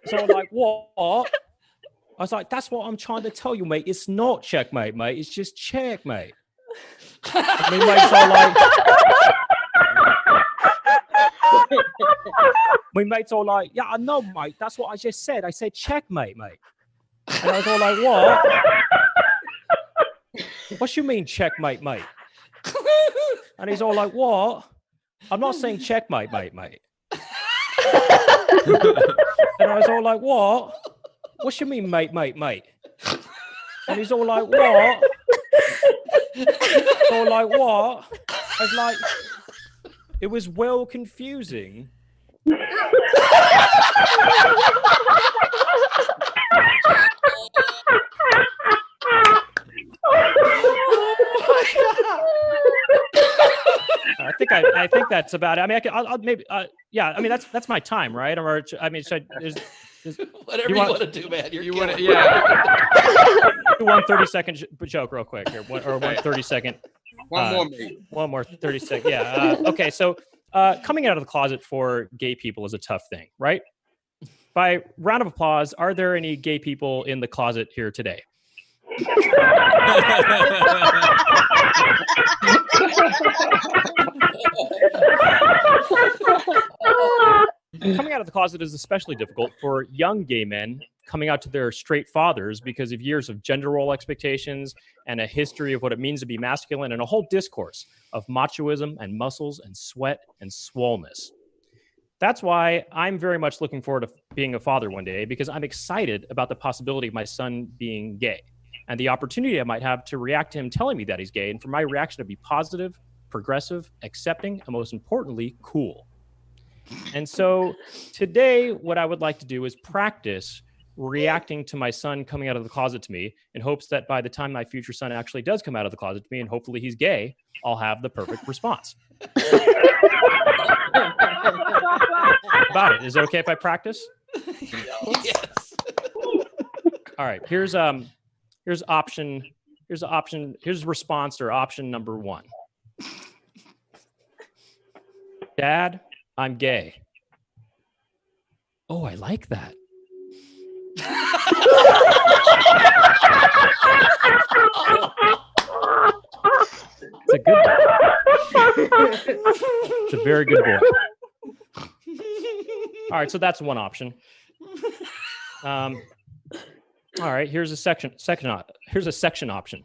So I'm like, what? I was like, that's what I'm trying to tell you, mate. It's not checkmate, mate. It's just checkmate. I mean, my mate's all like, yeah, I know, mate. That's what I just said. I said checkmate, mate. And I was all like, what? What you mean checkmate, mate? And he's all like, what? I'm not saying checkmate, mate. And I was all like, what? What you mean, mate? And he's all like, what? All like, what? I was like, it was well confusing. I think that's about it. I mean, I'll maybe, yeah. I mean, that's my time, right? Or I mean, so there's whatever you want to do, man. You want to, yeah. Do one 30-second joke real quick here, one 30-second. One more 30-second. Yeah. Okay. So, coming out of the closet for gay people is a tough thing, right? By round of applause, are there any gay people in the closet here today? Coming out of the closet is especially difficult for young gay men coming out to their straight fathers because of years of gender role expectations and a history of what it means to be masculine and a whole discourse of machoism and muscles and sweat and swollenness. That's why I'm very much looking forward to being a father one day, because I'm excited about the possibility of my son being gay and the opportunity I might have to react to him telling me that he's gay, and for my reaction to be positive, progressive, accepting, and most importantly, cool. And so today, what I would like to do is practice reacting to my son coming out of the closet to me in hopes that by the time my future son actually does come out of the closet to me, and hopefully he's gay, I'll have the perfect response. About it. Is it okay if I practice? Yes. All right. Here's response or option number 1. Dad, I'm gay. Oh, I like that. It's a good boy. It's a very good boy. All right, so that's one option. All right, here's a section option.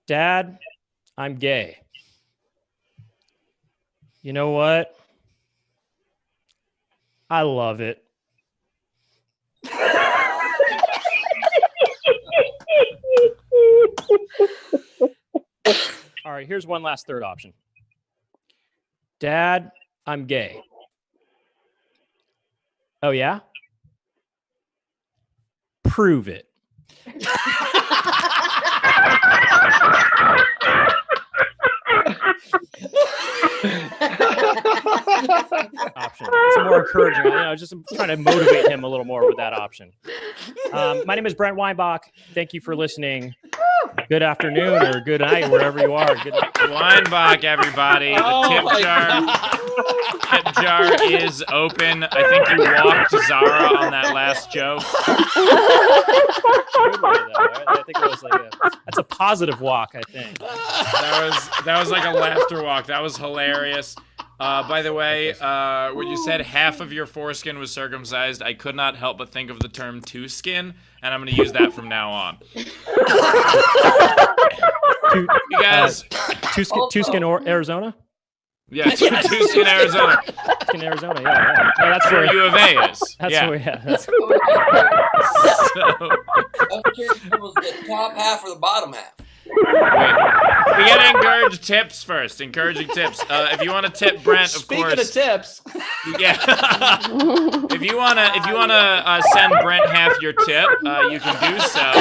Dad, I'm gay. You know what? I love it. All right, here's one last third option. Dad, I'm gay. Oh, yeah? Prove it. Option. It's more encouraging. Just trying to motivate him a little more with that option. My name is Brent Weinbach. Thank you for listening. Good afternoon or good night, wherever you are. Good Weinbach, everybody. The tip jar is open. I think you walked Zara on that last joke. I think it was that's a positive walk, I think. That was like a laughter walk. That was hilarious. By the way, when you said half of your foreskin was circumcised, I could not help but think of the term two skin, and I'm going to use that from now on. You guys, two skin Arizona? Yeah, two skin Arizona. In Arizona, yeah. No, that's where U of A is. That's yeah. where, yeah. That's... I'm curious if it was the top half or the bottom half. Wait. We gotta encourage tips first. Encouraging tips. If you want to tip Brent, of course. Speaking of tips, yeah. if you wanna send Brent half your tip, you can do so.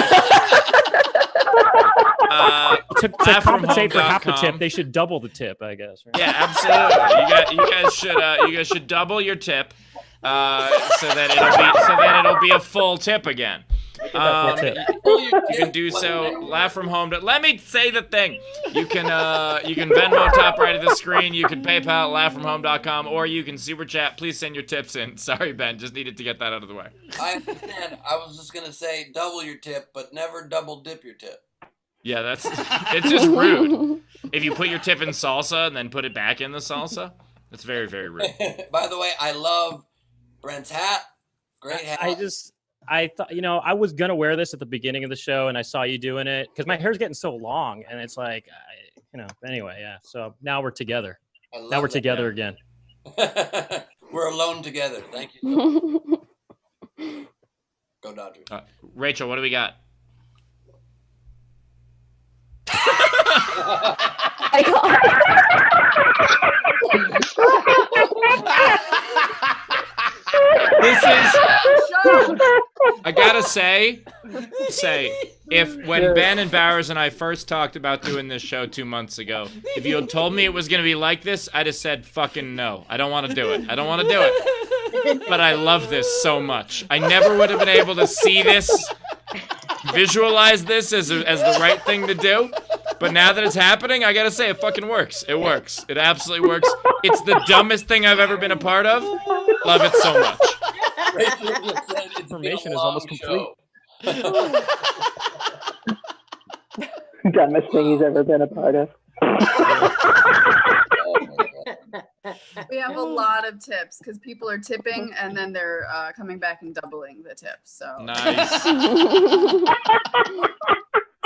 To compensate for half the tip, they should double the tip, I guess. Right? Yeah, absolutely. You guys should double your tip, so that it'll be a full tip again. You can do so. Laugh from home. Let me say the thing. You can Venmo top right of the screen. You can PayPal laughfromhome.com, or you can super chat. Please send your tips in. Sorry, Ben. Just needed to get that out of the way. I understand. I was just gonna say double your tip, but never double dip your tip. Yeah, it's just rude. If you put your tip in salsa and then put it back in the salsa, that's very, very rude. By the way, I love Brent's hat. Great hat. I thought, I was going to wear this at the beginning of the show, and I saw you doing it because my hair's getting so long, and it's like, anyway, yeah. So now we're together. Now we're together again. We're alone together. Thank you. Go Dodgers. Rachel, what do we got? This is, I gotta say, when Ben and Bowers and I first talked about doing this show 2 months ago, if you had told me it was gonna be like this, I'd have said fucking no. I don't want to do it. But I love this so much. I never would have been able to see this, visualize this as the right thing to do. But now that it's happening, I gotta say, it fucking works. It works. It absolutely works. It's the dumbest thing I've ever been a part of. Love it so much. Information is almost complete. Dumbest thing he's ever been a part of. We have a lot of tips because people are tipping and then they're coming back and doubling the tips. So Nice.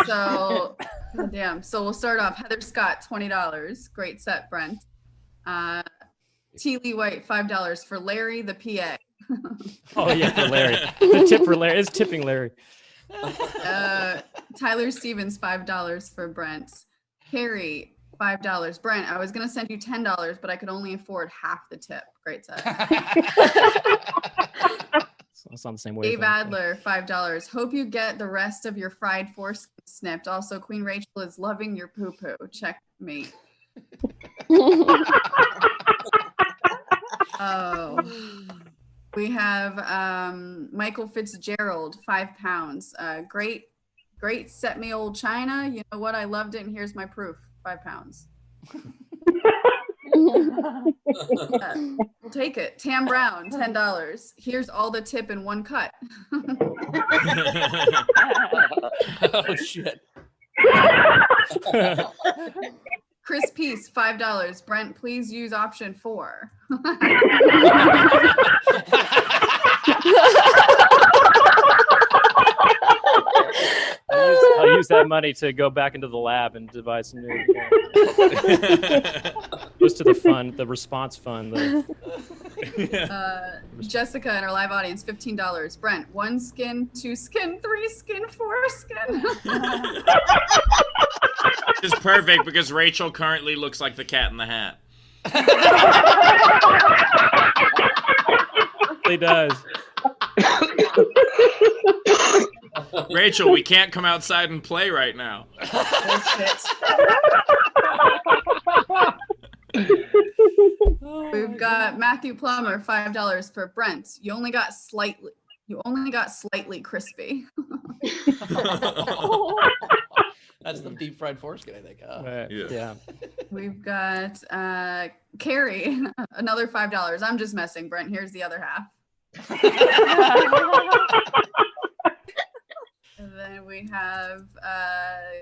So damn. So we'll start off. Heather Scott, $20. Great set, Brent. T. Lee White, $5 for Larry the PA. Oh yeah, for Larry. The tip for Larry is tipping Larry. Tyler Stevens, $5 for Brent. Carrie, $5. Brent, I was gonna send you $10, but I could only afford half the tip. Great set. It's on the same way. Dave Adler, $5. Hope you get the rest of your fried foreskin snipped. Also, Queen Rachel is loving your poo poo. Checkmate. Oh, we have Michael Fitzgerald, £5. Great, set me old China. You know what? I loved it, and here's my proof. £5. We'll take it. Tam Brown, $10. Here's all the tip in one cut. Oh shit. Chris Peace, $5. Brent, please use option 4. I'll use that money to go back into the lab and devise some new. Goes to the fund, the response fund. Jessica in our live audience, $15. Brent, 1 skin, 2 skin, 3 skin, 4 skin. It's perfect because Rachel currently looks like the Cat in the Hat. He does. Rachel, we can't come outside and play right now. We've got Matthew Plummer, $5 for Brent. You only got slightly crispy. That's the deep fried foreskin, I think. Yeah. We've got Carrie, another $5. I'm just messing, Brent. Here's the other half. And then we have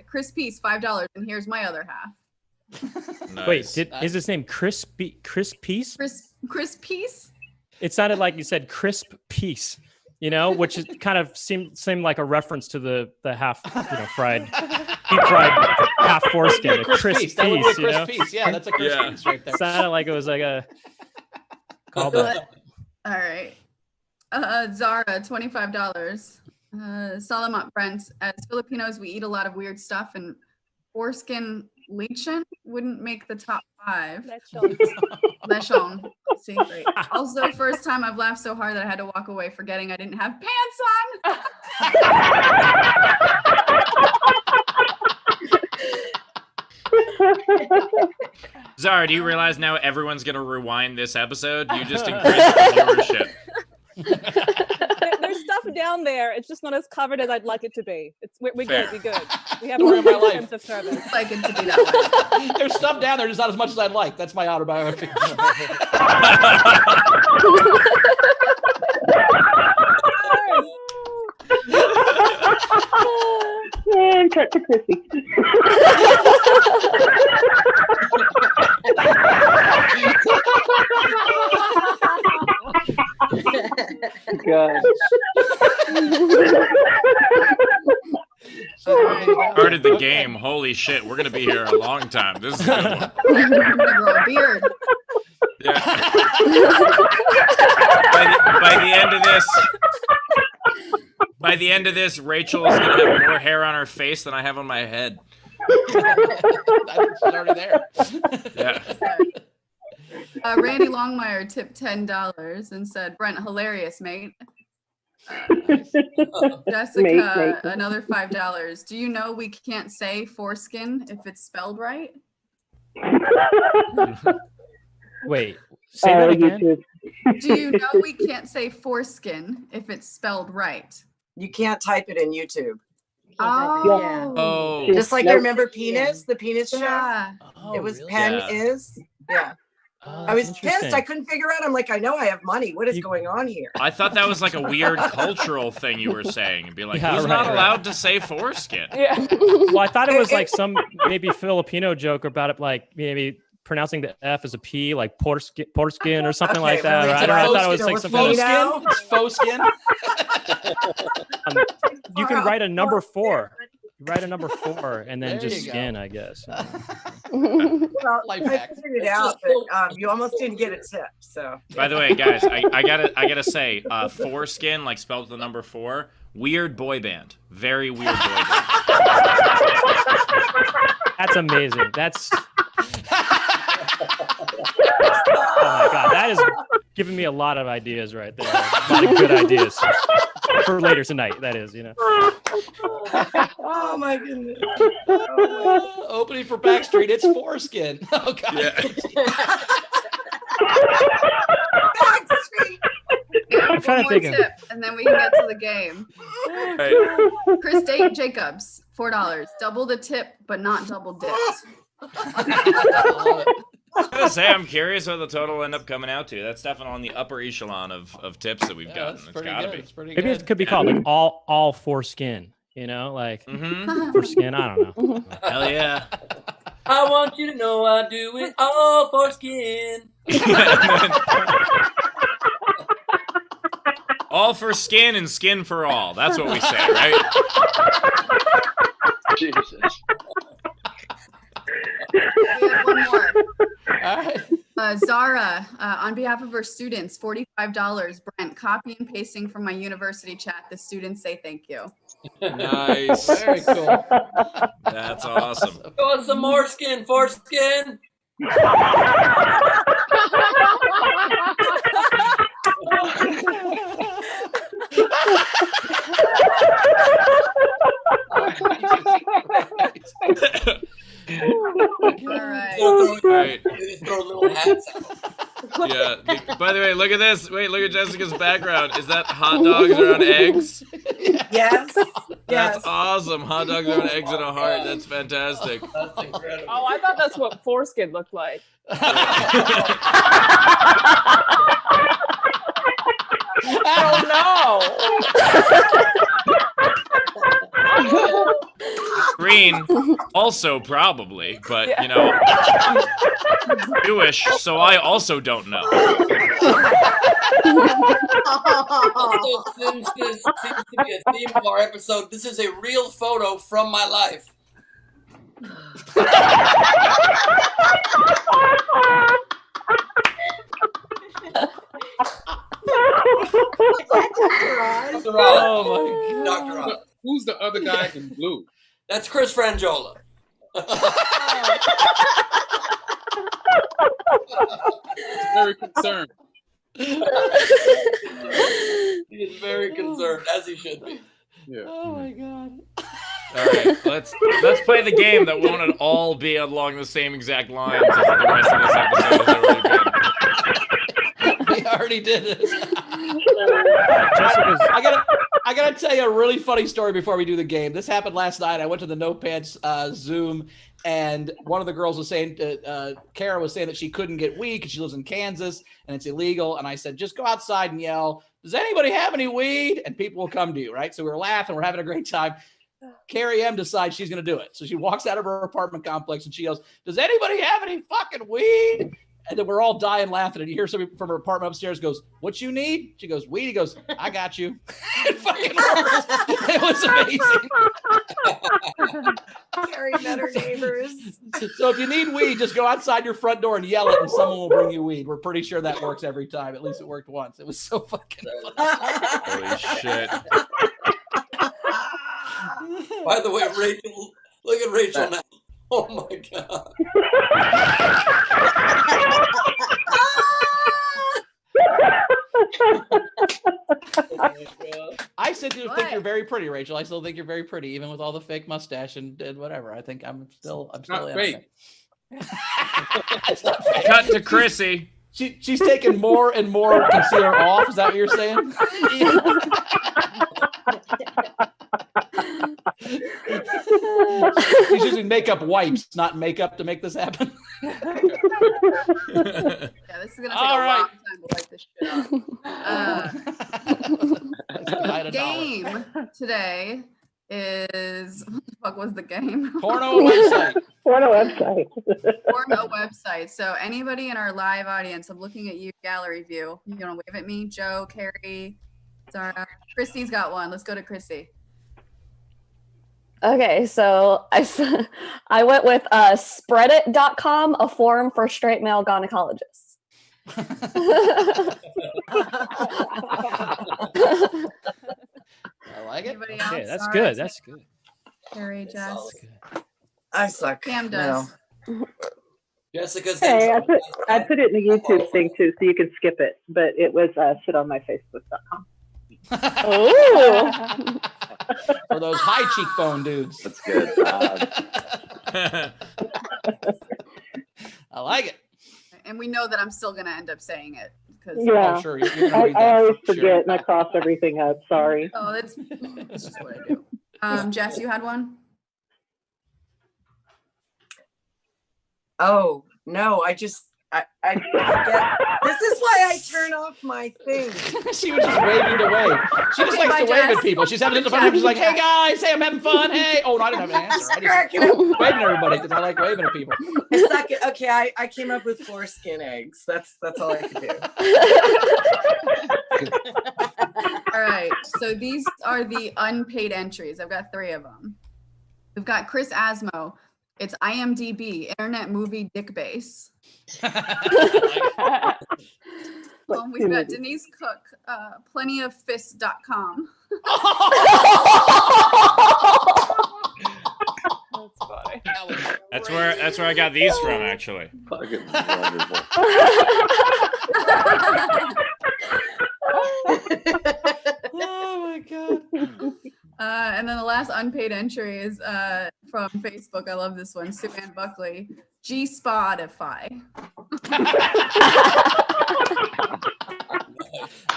Chris Peace, $5, and here's my other half. Nice. Wait, is his name Chris Peace? Chris Peace? It sounded like you said crisp piece, which is kind of seemed like a reference to the half, fried, deep fried half foreskin, a crisp piece. That would be a crisp piece. Yeah, that's a crisp piece right there. Sounded like it was like a callback. All right. Zara, $25. Salamat, Brent. As Filipinos, we eat a lot of weird stuff, and foreskin lechon wouldn't make the top 5. Lechon. See, great. Also, first time I've laughed so hard that I had to walk away forgetting I didn't have pants on. Zara, do you realize now everyone's going to rewind this episode? You just increased the horror shit. There's stuff down there. It's just not as covered as I'd like it to be. We're good. We're good. We have Story of my life. sense of service. I'd like it to be that way. There's stuff down there, just not as much as I'd like. That's my autobiography. And cut to Chrissy. God. Started the game. Holy shit, we're gonna be here a long time. This is a good one. I'm gonna grow a beard. Yeah. By the end of this, Rachel is gonna have more hair on her face than I have on my head. It's already there. Yeah. Randy Longmire tipped $10 and said, Brent, hilarious, mate. Jessica, another $5. Do you know we can't say foreskin if it's spelled right? Wait, say that again. Do you know we can't say foreskin if it's spelled right? You can't type it in YouTube. Oh. Yeah. Oh. Just like you remember Penis, the Penis show? Yeah. It was Pen is. Yeah. I was pissed. I couldn't figure out. I'm like, I know I have money. What is going on here? I thought that was like a weird cultural thing you were saying. And be like, who's not allowed to say foreskin? Yeah. Well, I thought it was like some maybe Filipino joke about it, like maybe pronouncing the F as a P, like porskin or something like that. Or I don't know. I thought it was like some faux skin. It's faux skin. You can write a number 4. You write a number 4 and then There just you skin, go. I guess. Well, Life I hack. figured it out, but you almost didn't get a tip. So. By the way, guys, I gotta say, foreskin, like spelled with the number 4, weird boy band, very weird boy band. That's amazing. That's. Oh my God, that is giving me a lot of ideas right there. A lot of good ideas for later tonight. That is, Oh my goodness. Opening for Backstreet, it's foreskin. Oh God. Yeah. Backstreet. I'm trying to One think more of. tip, and then we can get to the game. Right. Chris Jacobs, $4. Double the tip, but not double dipped. I love it. I was gonna say, I'm curious what the total will end up coming out to. That's definitely on the upper echelon of tips that we've gotten. That's It's pretty gotta good. be. It's pretty Maybe good. it could be called like all foreskin. Like foreskin. I don't know. Hell yeah. I want you to know I do it all for skin. All for skin and skin for all. That's what we say, right? Jesus. We have one more. All right. Zara, on behalf of her students, $45. Brent, copy and pasting from my university chat. The students say thank you. Nice. Very cool. That's awesome. Go some more skin, foreskin. All right. All right. Throw little hats out. Yeah. By the way, look at this. Wait, look at Jessica's background. Is that hot dogs around eggs? Yes. That's Yes. awesome. Hot dogs around eggs and a heart. That's fantastic. That's incredible. Oh, I thought that's what foreskin looked like. Oh no! Green, also probably, but you know, I'm Jewish, so I also don't know. Also, since this seems to be a theme of our episode, this is a real photo from my life. Dr. Oz. Oh my God. Dr. Oz. Who's the other guy in blue? That's Chris Frangiola. Very concerned. He is very concerned, as he should be. Yeah. Oh my God. All right, let's play the game that won't at all be along the same exact lines as the rest of this episode has already been. We already did this. Jessica's. I gotta tell you a really funny story before we do the game. This happened last night. I went to the No Pants Zoom, and one of the girls was saying, Kara was saying that she couldn't get weed because she lives in Kansas and it's illegal. And I said, just go outside and yell, does anybody have any weed? And people will come to you, right? So we're laughing, we're having a great time. Carrie M decides she's going to do it. So she walks out of her apartment complex and she goes, does anybody have any fucking weed? And then we're all dying laughing. And you hear somebody from her apartment upstairs goes, what you need? She goes, weed. He goes, I got you. It fucking worked. It was amazing. Carrie met her neighbors. So if you need weed, just go outside your front door and yell it and someone will bring you weed. We're pretty sure that works every time. At least it worked once. It was so fucking fun. Holy shit. By the way, Rachel, look at Rachel now. Oh my God. I still think you're very pretty, Rachel. I still think you're very pretty, even with all the fake mustache and whatever. I think I'm still Not fake. It's not fake. Cut to Chrissy. She's taking more and more concealer off. Is that what you're saying? He's using makeup wipes, not makeup, to make this happen. Yeah, this is gonna take a long time to wipe this shit off. Game today is, what the fuck was the game? Porno website. Porno website. Porno website. So anybody in our live audience, I'm looking at you, gallery view. You gonna wave at me? Joe, Carrie, Zara. Christy's got one. Let's go to Christy. Okay, so I went with spreadit.com, a forum for straight male gynecologists. I like it. Anybody else? Okay, that's Zara, good. That's good. Carrie, Jess. I suck. Cam does. No. Jessica's Hey, I put it in the YouTube thing too, so you can skip it. But it was shitonmyfacebook.com. Ooh. For those high cheekbone dudes. That's good. I like it. And we know that I'm still gonna end up saying it because Yeah. Oh, sure. You're gonna read I that always for forget sure. and I cross everything up. Sorry. oh, that's just what I do. Jess, you had one? Oh no, I forget. This is why I turn off my thing. She was just waving to wave. She just likes to wave at people. She's having fun. She's like, "Hey guys, hey, I'm having fun. Hey." Oh, no, I didn't have an answer. I just waving at everybody because I like waving at people. A second. Okay, I came up with foreskin eggs. That's all I could do. All right. So these are the unpaid entries. I've got 3 of them. We've got Chris Asmo. It's IMDb, Internet Movie Dick Base. We've got Denise Cook, plentyoffists.com. That's funny. That's where I got these from, actually. Fucking wonderful. Oh my god. And then the last unpaid entry is from Facebook. I love this one. Sue Ann Buckley, G-Spotify.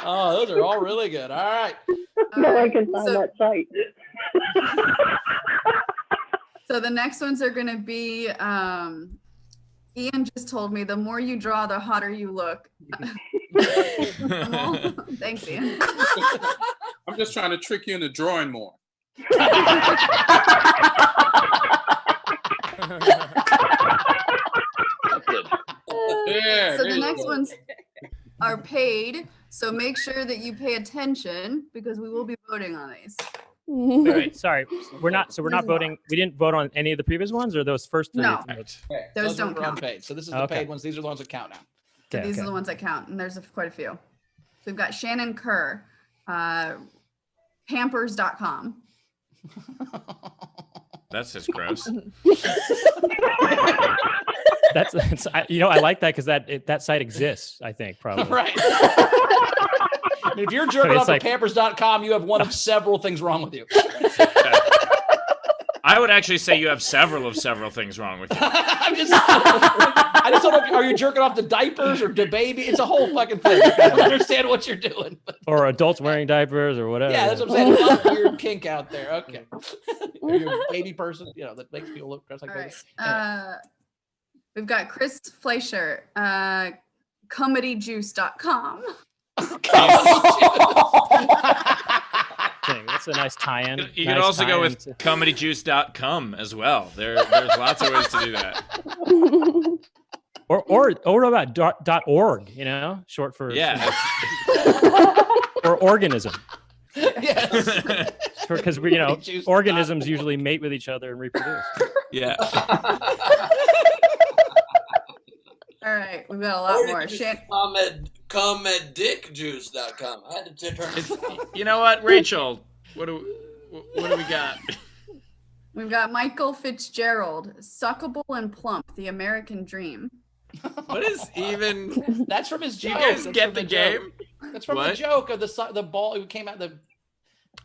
Oh, those are all really good. All right. No one can find that site. So the next ones are going to be, Ian just told me, the more you draw, the hotter you look. Thanks, Ian. I'm just trying to trick you into drawing more. Yeah, So the next ones are paid. So make sure that you pay attention because we will be voting on these. Wait, sorry, we're not voting. We didn't vote on any of the previous ones, or those first 3 No. votes? Okay. Those don't are count. unpaid. So this is the Okay. paid ones. These are the ones that count now. So Okay, these okay. are the ones that count, and there's quite a few. So we've got Shannon Kerr, Pampers.com. That's just gross. I like that because that site exists. I think probably. Right. I mean, if you're jerking It's off like- to Pampers.com, you have one of several things wrong with you. I would actually say you have several things wrong with you. I just don't know. Are you jerking off to diapers or to baby? It's a whole fucking thing. I don't understand what you're doing. Or adults wearing diapers or whatever. Yeah, that's what I'm saying. There's a lot of weird kink out there. Okay. Are you a baby person? You know, that makes people look dressed like All babies. right. We've got Chris Fleischer, comedyjuice.com. Dang, that's a nice tie-in. You can also go with comedyjuice.com as well. There's lots of ways to do that. Or what about .org? You know, short for or organism. Yes. Because organisms usually mate with each other and reproduce. Yeah. All right, we've got a lot more. Comedickjuice.com. I had to turn it. You know what, Rachel? What do we got? We've got Michael Fitzgerald, Suckable and Plump, The American Dream. What is even? That's from his Do joke. you guys That's get from the joke. game? That's from the What? joke of the ball who came out the.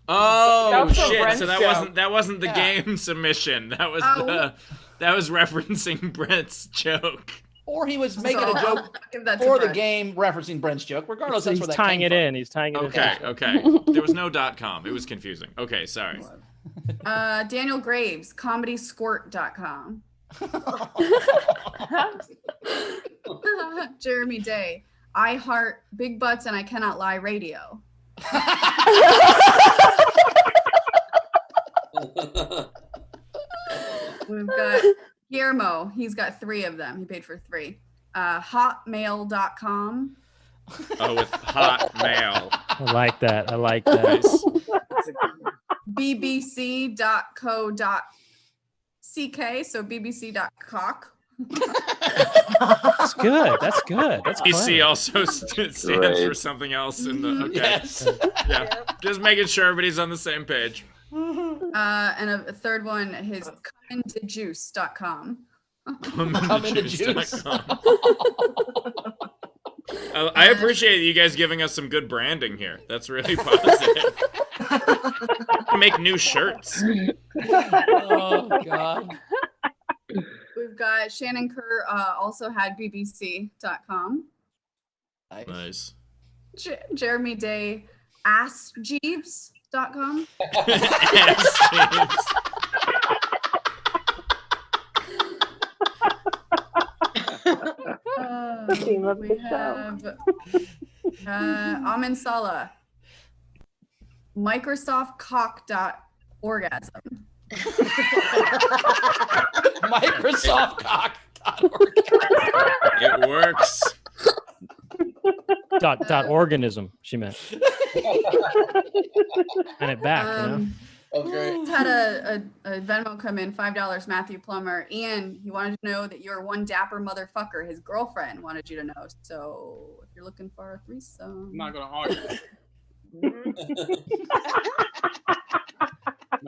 Oh That was from shit! Brent's So that joke. wasn't the Yeah. game submission. That was Oh. that was referencing Brent's joke. Or he was making So a I'll joke give that to for the Brent. game referencing Brent's joke. Regardless, that's He's where that tying came it from. in. He's tying it in. Okay. There was no .com. It was confusing. Okay, sorry. Daniel Graves, comedysquirt.com. Jeremy Day, I heart big butts and I cannot lie radio. We've got Guillermo. He's got 3 of them. He paid for 3. Hotmail.com. Oh, with Hotmail. I like that. I like that. bbc.co.ck. So bbc.cock. That's good. That's good. That's BC clever. also stands for something else in the Yes. Yeah. Just making sure everybody's on the same page. And a third one is comeintojuice.com. I appreciate you guys giving us some good branding here. That's really positive. Make new shirts. Oh God. We've got Shannon Kerr also had bbc.com. Nice. Jeremy Day askjeeves.com. Team of We the show. have Amin Salah, Microsoftcock.orgasm. Microsoftcock.org. It works. Dot organism, she meant. And it back, you know? That's great. Just had a Venmo come in, $5, Matthew Plummer. Ian, he wanted to know that you're one dapper motherfucker. His girlfriend wanted you to know. So if you're looking for a threesome. I'm not gonna argue.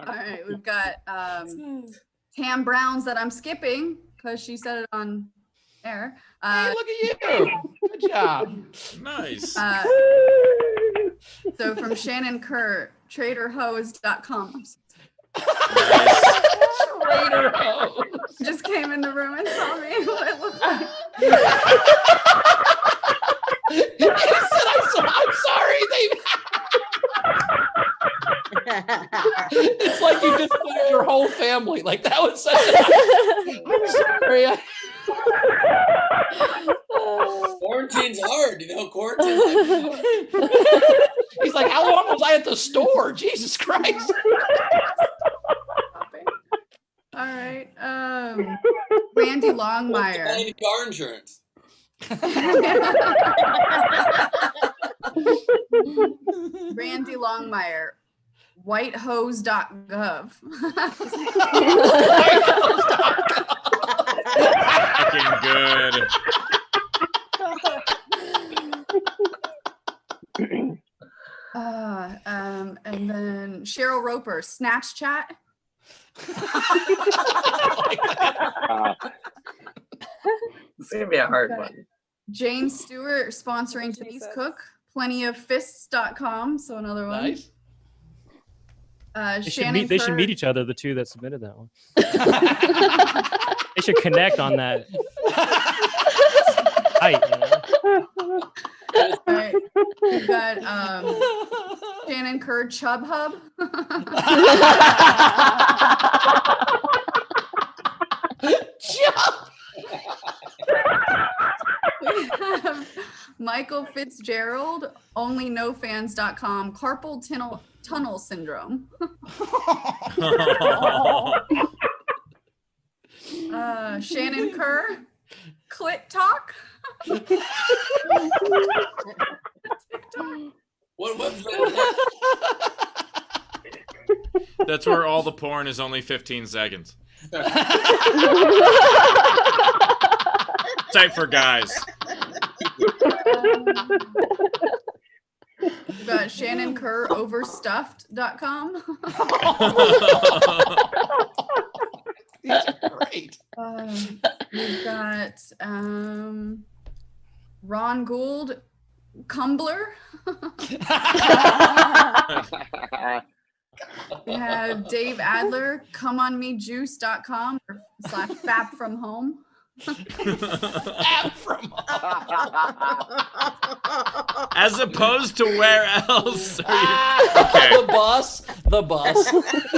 All right, we've got Tam Browns that I'm skipping because she said it on air. Hey, look at you. Good job. Nice. So from Shannon Kerr, traderhose.com. Trader hose. Just came in the room and saw me. What it looked like. He said, I'm sorry. It's like you just put your whole family. Like that was such I'm sorry. Quarantine's hard, you know. Quarantine. He's like, how long was I at the store? Jesus Christ. All right. Randy Longmire. Buying car insurance. Randy Longmire. Whitehose.gov. Fucking good. And then Cheryl Roper, Snatch Chat. It's gonna be a hard one. Jane Stewart sponsoring Denise Cook, plentyoffists.com. So another one. Nice. They Shannon should meet each other, the two that submitted that one. They should connect on that. Height, you know? All right. We've got Shannon Kerr, Chub Hub. We have Michael Fitzgerald, onlynofans.com, carpal tunnel syndrome. Shannon Kerr, Clit Talk. What website? That's where all the porn is only 15 seconds. Type for guys. We've got Shannon Kerr, overstuffed.com. These are great. We've got Ron Gould, Cumbler. We have Dave Adler, comeonmejuice.com /fap from home. As opposed to where else? Okay. The bus.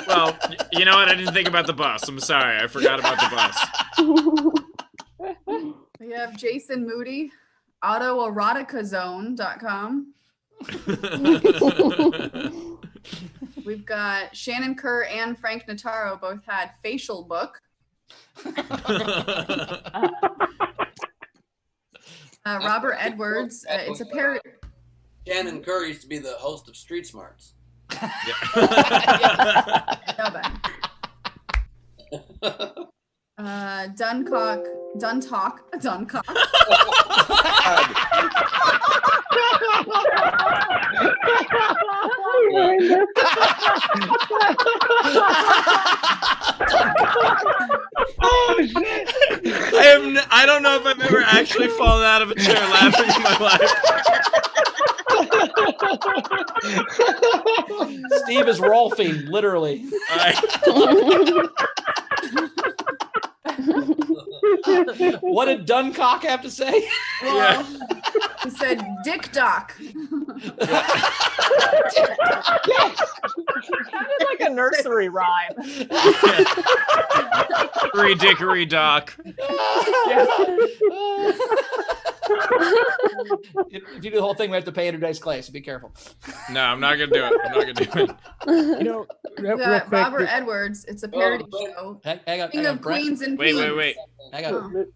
Well, you know what? I didn't think about the bus. I'm sorry. I forgot about the bus. We have Jason Moody, autoeroticazone.com. We've got Shannon Kerr and Frank Notaro both had facial book. Robert Edwards, it's a parody. Shannon Kerr used to be the host of Street Smarts. Duncock. Oh shit! I don't know if I've ever actually fallen out of a chair laughing in my life. Steve is Rolfing, literally. What did Duncock have to say? Well, he said Dick Doc. Sounded like a nursery rhyme. Hickory dickory dock. If you do the whole thing, we have to pay today's clay, so be careful. No, I'm not gonna do it. I'm not gonna do it. You know, real quick. Robert Edwards. It's a parody show. Hang on, King of Queens and Wait. Peas. Hang on.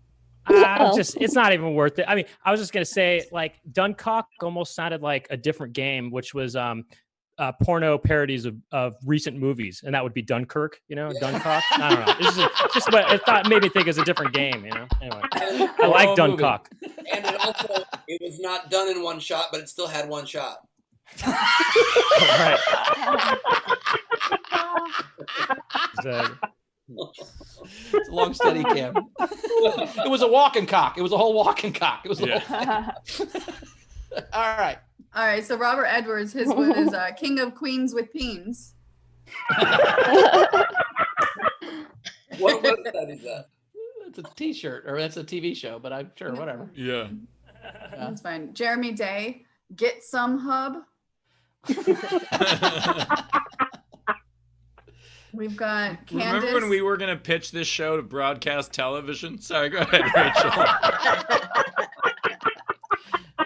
It's not even worth it. I mean, I was just gonna say, like, Duncock almost sounded like a different game, which was porno parodies of recent movies, and that would be Dunkirk. You know, Duncock. I don't know. It's just what it made me think it's a different game. You know. Anyway, I like Duncock. And it was not done in one shot, but it still had one shot. Right. It's a long steady cam. It was a walking cock. It was a whole walking cock. It was a whole thing. All right. All right. So Robert Edwards, his one is King of Queens with Peens. What website is that? It's a T-shirt, or that's a TV show, but I'm sure, whatever. Yeah. That's fine. Jeremy Day, Get Some Hub. We've got Candace. Remember when we were going to pitch this show to broadcast television? Sorry, go ahead, Rachel.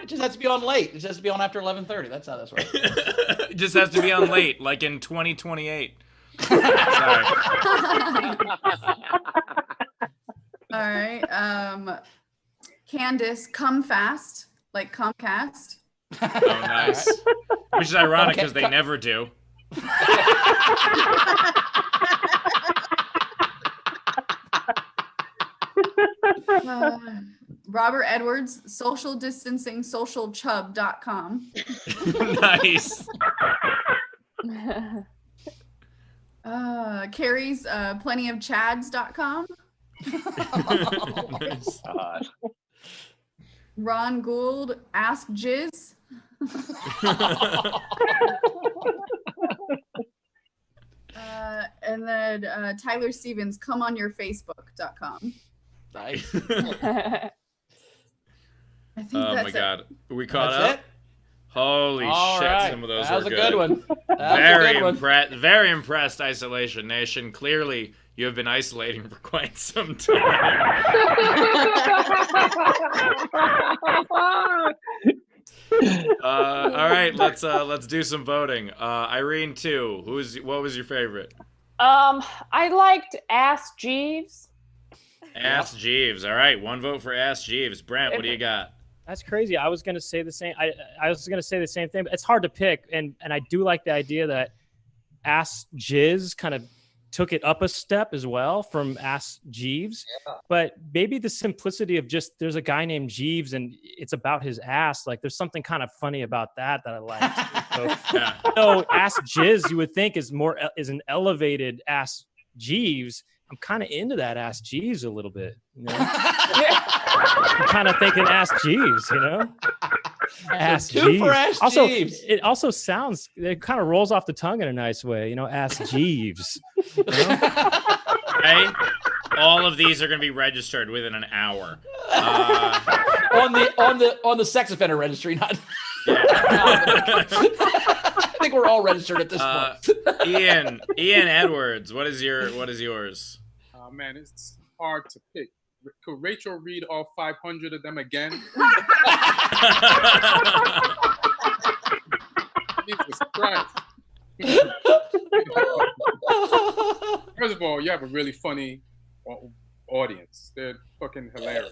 It just has to be on late. It just has to be on after 11:30. That's how this works. It just has to be on late, like in 2028. Sorry. All right. Candace, Come Fast, like Comcast. Oh, nice. Which is ironic because they never do. Robert Edwards, social distancing, socialchub.com. Nice. Carrie's plentyofchads.com. Nice. Ron Gould, Ask Jizz. And then Tyler Stevens, comeonyourfacebook.com. Nice. I think Oh that's my God. Are we caught That's up? Holy All shit, right. some of those That was were a good one. Very impressed, Isolation Nation. Clearly, you have been isolating for quite some time. All right, let's do some voting. Irene, too. What was your favorite? I liked Ask Jeeves. Ask Jeeves. All right, one vote for Ask Jeeves. Brent, what do you got? That's crazy. I was gonna say the same. I was gonna say the same thing. But it's hard to pick, and I do like the idea that Ask Jizz kind of took it up a step as well from Ask Jeeves. Yeah. But maybe the simplicity of just there's a guy named Jeeves and it's about his ass. Like there's something kind of funny about that I like. So Ask Jizz, you would think is an elevated Ask Jeeves. I'm kind of into that Ask Jeeves a little bit. You know? I'm kind of thinking Ask Jeeves, you know? Ask Two for Jeeves. Ask Also, Jeeves. it also sounds, it kind of rolls off the tongue in a nice way. Ask Jeeves. Hey, all of these are going to be registered within an hour. On the sex offender registry, not. I think we're all registered at this point. Ian Edwards, what is yours? Man, it's hard to pick. Could Rachel read all 500 of them again? Jesus Christ. First of all, you have a really funny audience. They're fucking hilarious.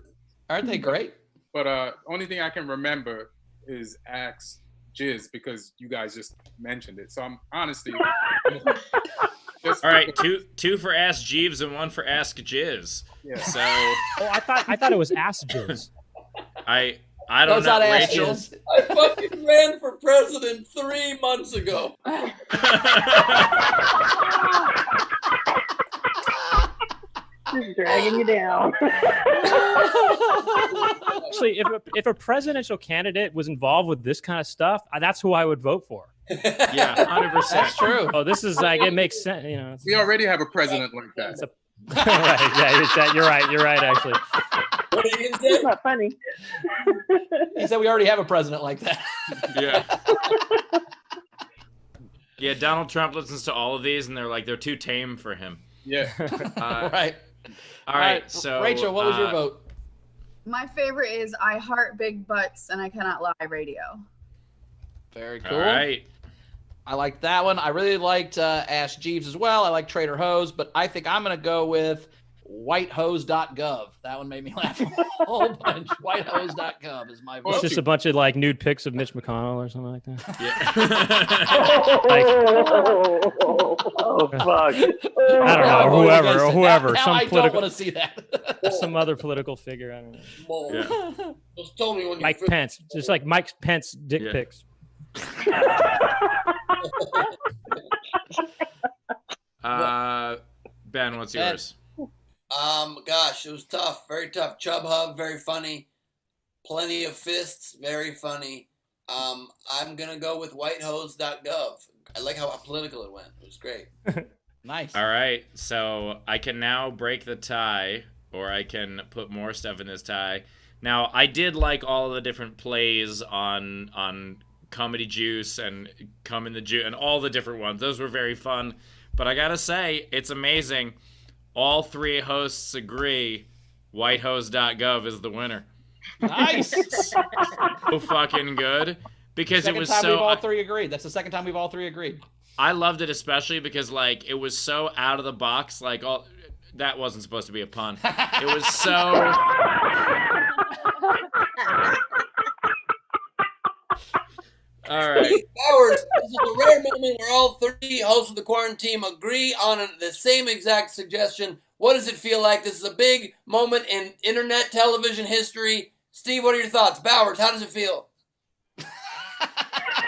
Aren't they great? But only thing I can remember is Ask Jizz because you guys just mentioned it. So I'm honestly... All right, two for Ask Jeeves and one for Ask Jizz. Yeah. So I thought it was Ask Jizz. I don't know, Rachel. I fucking ran for president 3 months ago. Just dragging you down. Actually, if a presidential candidate was involved with this kind of stuff, that's who I would vote for. Yeah, 100%. That's true. Oh, this is like, it makes sense. We already have a president like that. Right, yeah, you're right, actually. What did you say? It's not funny. He said we already have a president like that. Yeah. Yeah, Donald Trump listens to all of these, and they're too tame for him. Yeah. Right. All right, so Rachel, what was your vote? My favorite is I Heart Big Butts and I Cannot Lie Radio. Very cool. All right. I like that one. I really liked Ask Jeeves as well. I like Trader Hose, but I think I'm going to go with whitehose.gov. That one made me laugh a whole bunch. Whitehose.gov is my vote. It's just a bunch of nude pics of Mitch McConnell or something like that. Yeah. Oh, fuck. I don't know, whoever. Now Some I political, don't want to see that. some other political figure. I don't know. Yeah. Just tell me when Mike Pence, just like Mike Pence dick pics. Ben, what's yours? Gosh, it was tough. Very tough. Chub Hub, very funny. Plenty of fists, very funny. I'm gonna go with whitehose.gov. I like how political it went. It was great. Nice. All right, so I can now break the tie, or I can put more stuff in this tie. Now, I did like all the different plays on Comedy Juice and Come in the Juice and all the different ones. Those were very fun. But I gotta say, it's amazing. All three hosts agree whitehose.gov is the winner. Nice. So fucking good. Because it was Second time so... we've all three agreed. That's the second time we've all three agreed. I loved it especially because, it was so out of the box. That wasn't supposed to be a pun. It was so... All right. Bowers, this is a rare moment where all three hosts of the quarantine agree on the same exact suggestion. What does it feel like? This is a big moment in internet television history. Steve, what are your thoughts? Bowers, how does it feel?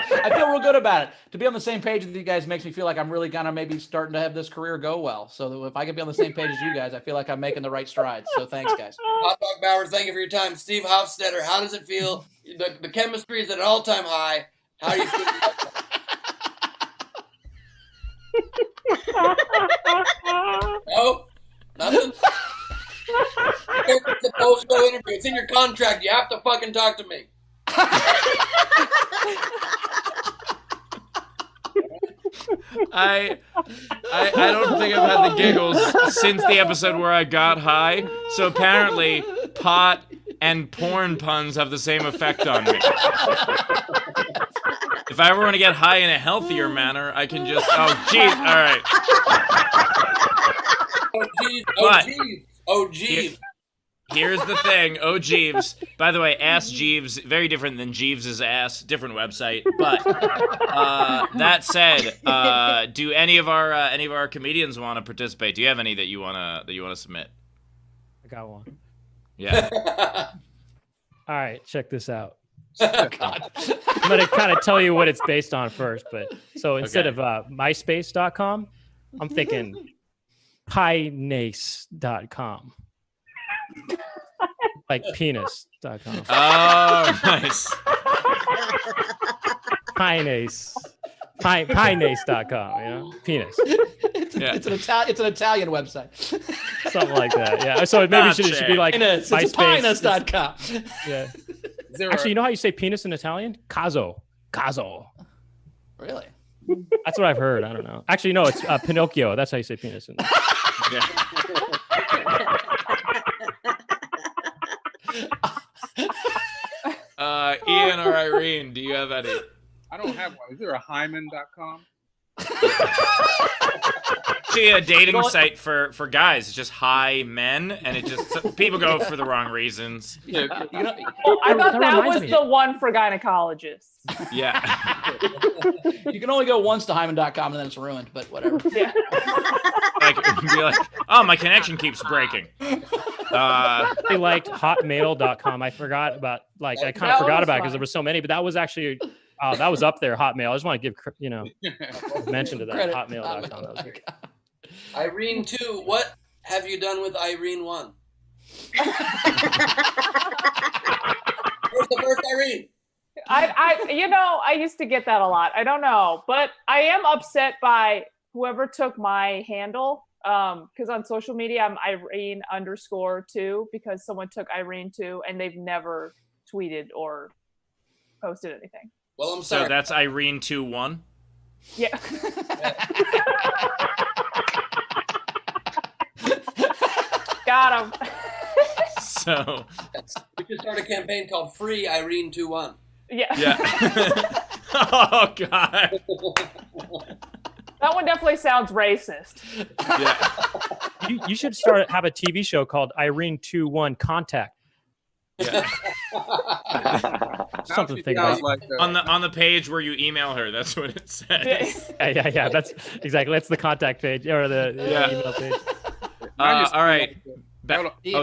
I feel real good about it. To be on the same page with you guys makes me feel like I'm really gonna maybe starting to have this career go well. So if I can be on the same page as you guys, I feel like I'm making the right strides. So thanks, guys. Hot Dog Bowers, thank you for your time. Steve Hofstetter, how does it feel? The chemistry is at an all-time high. How do you feel? No? Nothing? It's a post-show interview. It's in your contract. You have to fucking talk to me. I don't think I've had the giggles since the episode where I got high. So apparently, pot and porn puns have the same effect on me. If I ever want to get high in a healthier manner, I can just... Oh, geez. All right. Oh, Jeeves. Oh, Jeeves. Here's the thing. Oh, Jeeves. By the way, Ask Jeeves, very different than Jeeves's ass. Different website. But that said, do any of our comedians want to participate? Do you have any that you wanna submit? I got one. Yeah. All right, check this out. Oh, God. I'm going to kind of tell you what it's based on first. But so instead of myspace.com, I'm thinking pinace.com. Like penis.com. Oh, nice. Pineace. Pineace.com, you know? Penis. It's an Italian website. Something like that. Yeah. So maybe it should be like Pinus. It's pinus.com. Yeah. Actually, you know how you say penis in Italian? Caso. Really? That's what I've heard. I don't know. Actually, no, it's Pinocchio. That's how you say penis. Ian or Irene, do you have any? I don't have one. Is there a Hyman.com? See, a dating site for guys. It's just high men, and it just people go for the wrong reasons. Yeah, I thought that was the one for gynecologists. Yeah. You can only go once to Hyman.com and then it's ruined, but whatever. Yeah. Be like, oh, my connection keeps breaking. They liked Hotmail.com. I forgot about I kind of forgot about it because there were so many, but that was actually that was up there. Hotmail. I just want to give mention to that. Credit. Hotmail.com. That was good. Irene 2, what have you done with Irene 1? Where's the first Irene? I used to get that a lot. I don't know, but I am upset by whoever took my handle. Because on social media I'm Irene_2 because someone took Irene 2 and they've never tweeted or posted anything. Well, I'm sorry. So that's Irene 2-1. Yeah. Got him. So we should start a campaign called Free Irene 2-1. Yeah. Oh God. That one definitely sounds racist. Yeah. You should have a TV show called Irene 2-1 Contact. Yeah. Something to think about. On the page where you email her, that's what it says. Yeah. That's exactly. That's the contact page or the email page. All right.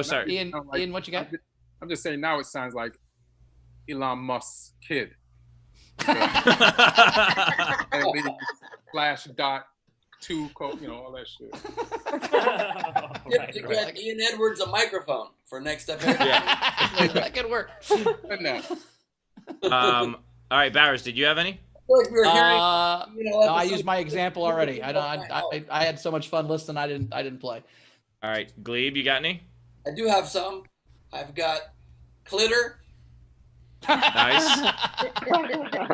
Sorry. Ian, what you got? I'm just saying now it sounds like Elon Musk's kid. Flash dot 2 code, all that shit. To get Ian Edwards a microphone for next episode. That could work. All right, Bowers, did you have any? No, I used my example already. I had so much fun listening. I didn't play. All right, Glebe, you got any? I do have some. I've got Clitter. Nice.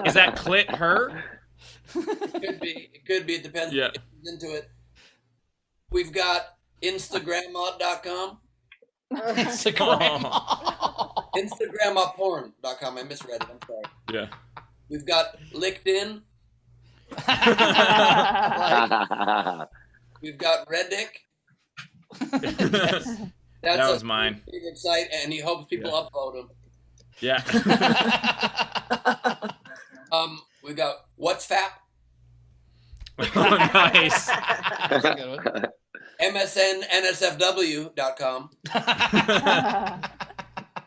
Is that clit her? It could be. It depends. Yeah. Into it. We've got Instagrammod.com. Instagramporn.com. I misread it. I'm sorry. Yeah. We've got LinkedIn. We've got Reddick. That was mine. Favorite site, and he hopes people upvote him. Yeah. We've got WhatsApp. Oh, nice. MSNNSFW.com.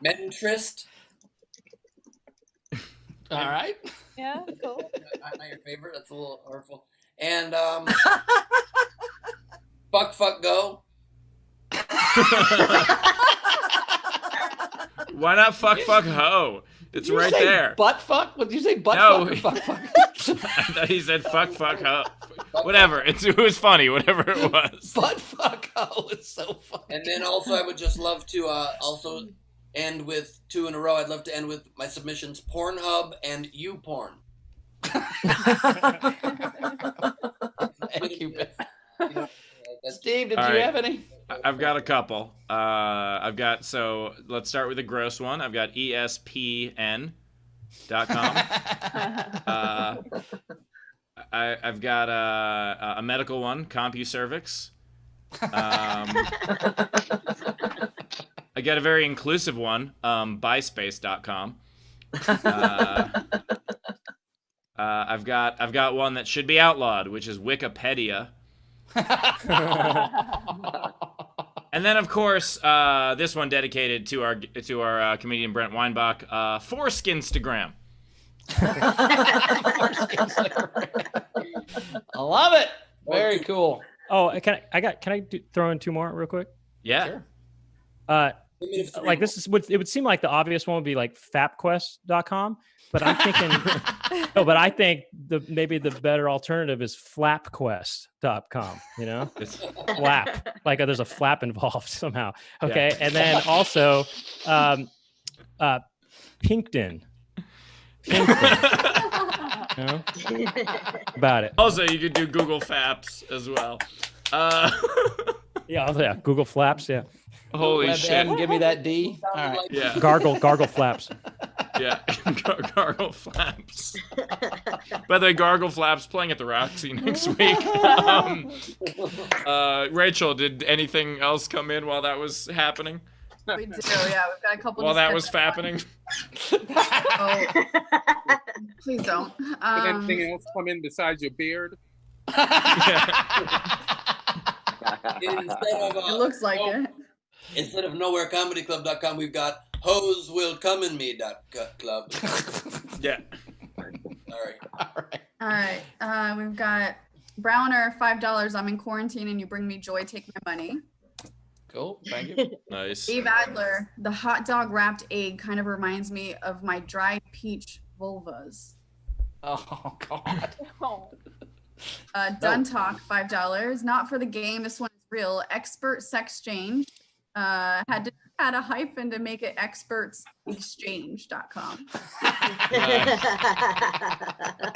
Mentrist. All right. Yeah, cool. Not your favorite. That's a little hurtful. And Fuck Go. Why not fuck ho? It's right there. Butt fuck? What did you say? Butt No. fuck or fuck fuck? I thought he said fuck ho. Whatever. It was funny. Whatever it was. Butt fuck ho is so funny. And then also, I would just love to also end with 2 in a row. I'd love to end with my submissions: Pornhub and YouPorn. Thank you. Steve, did you have any? I've got a couple. So let's start with the gross one. I've got ESPN.com. I've got a medical one, CompuCervix. I got a very inclusive one, BySpace.com. I've got one that should be outlawed, which is Wikipedia. And then, of course, this one dedicated to our comedian Brent Weinbach, Foreskinstagram. I love it. Very cool. Oh, can I throw in 2 more real quick? Yeah. Sure. Like it would seem like the obvious one would be like fapquest.com, But I'm thinking, no, but I think maybe the better alternative is flapquest.com, you know? It's flap. Like there's a flap involved somehow. Okay. Yeah. And then also Pinkton. You know? About it. Also, you could do Google Flaps as well. Yeah, Google Flaps, yeah. Holy Web shit. M, give me that D. All right. Yeah. Gargle Flaps. Yeah, Gargle Flaps. By the way, Gargle Flaps playing at the Roxy next week. Rachel, did anything else come in while that was happening? We do, yeah. We've got a couple. While that was fappening? Oh, please don't. Did anything else come in besides your beard? It looks like it. Instead of nowherecomedyclub.com, we've got hosewillcomeinme.club. Yeah. Sorry. All right. We've got Browner, $5. I'm in quarantine and you bring me joy. Take my money. Cool. Thank you. Nice. Dave Adler, the hot dog wrapped egg kind of reminds me of my dried peach vulvas. Oh, God. Dun Talk, $5. Not for the game. This one is real. Expert sex change. Had to add a hyphen to make it expertsexchange.com.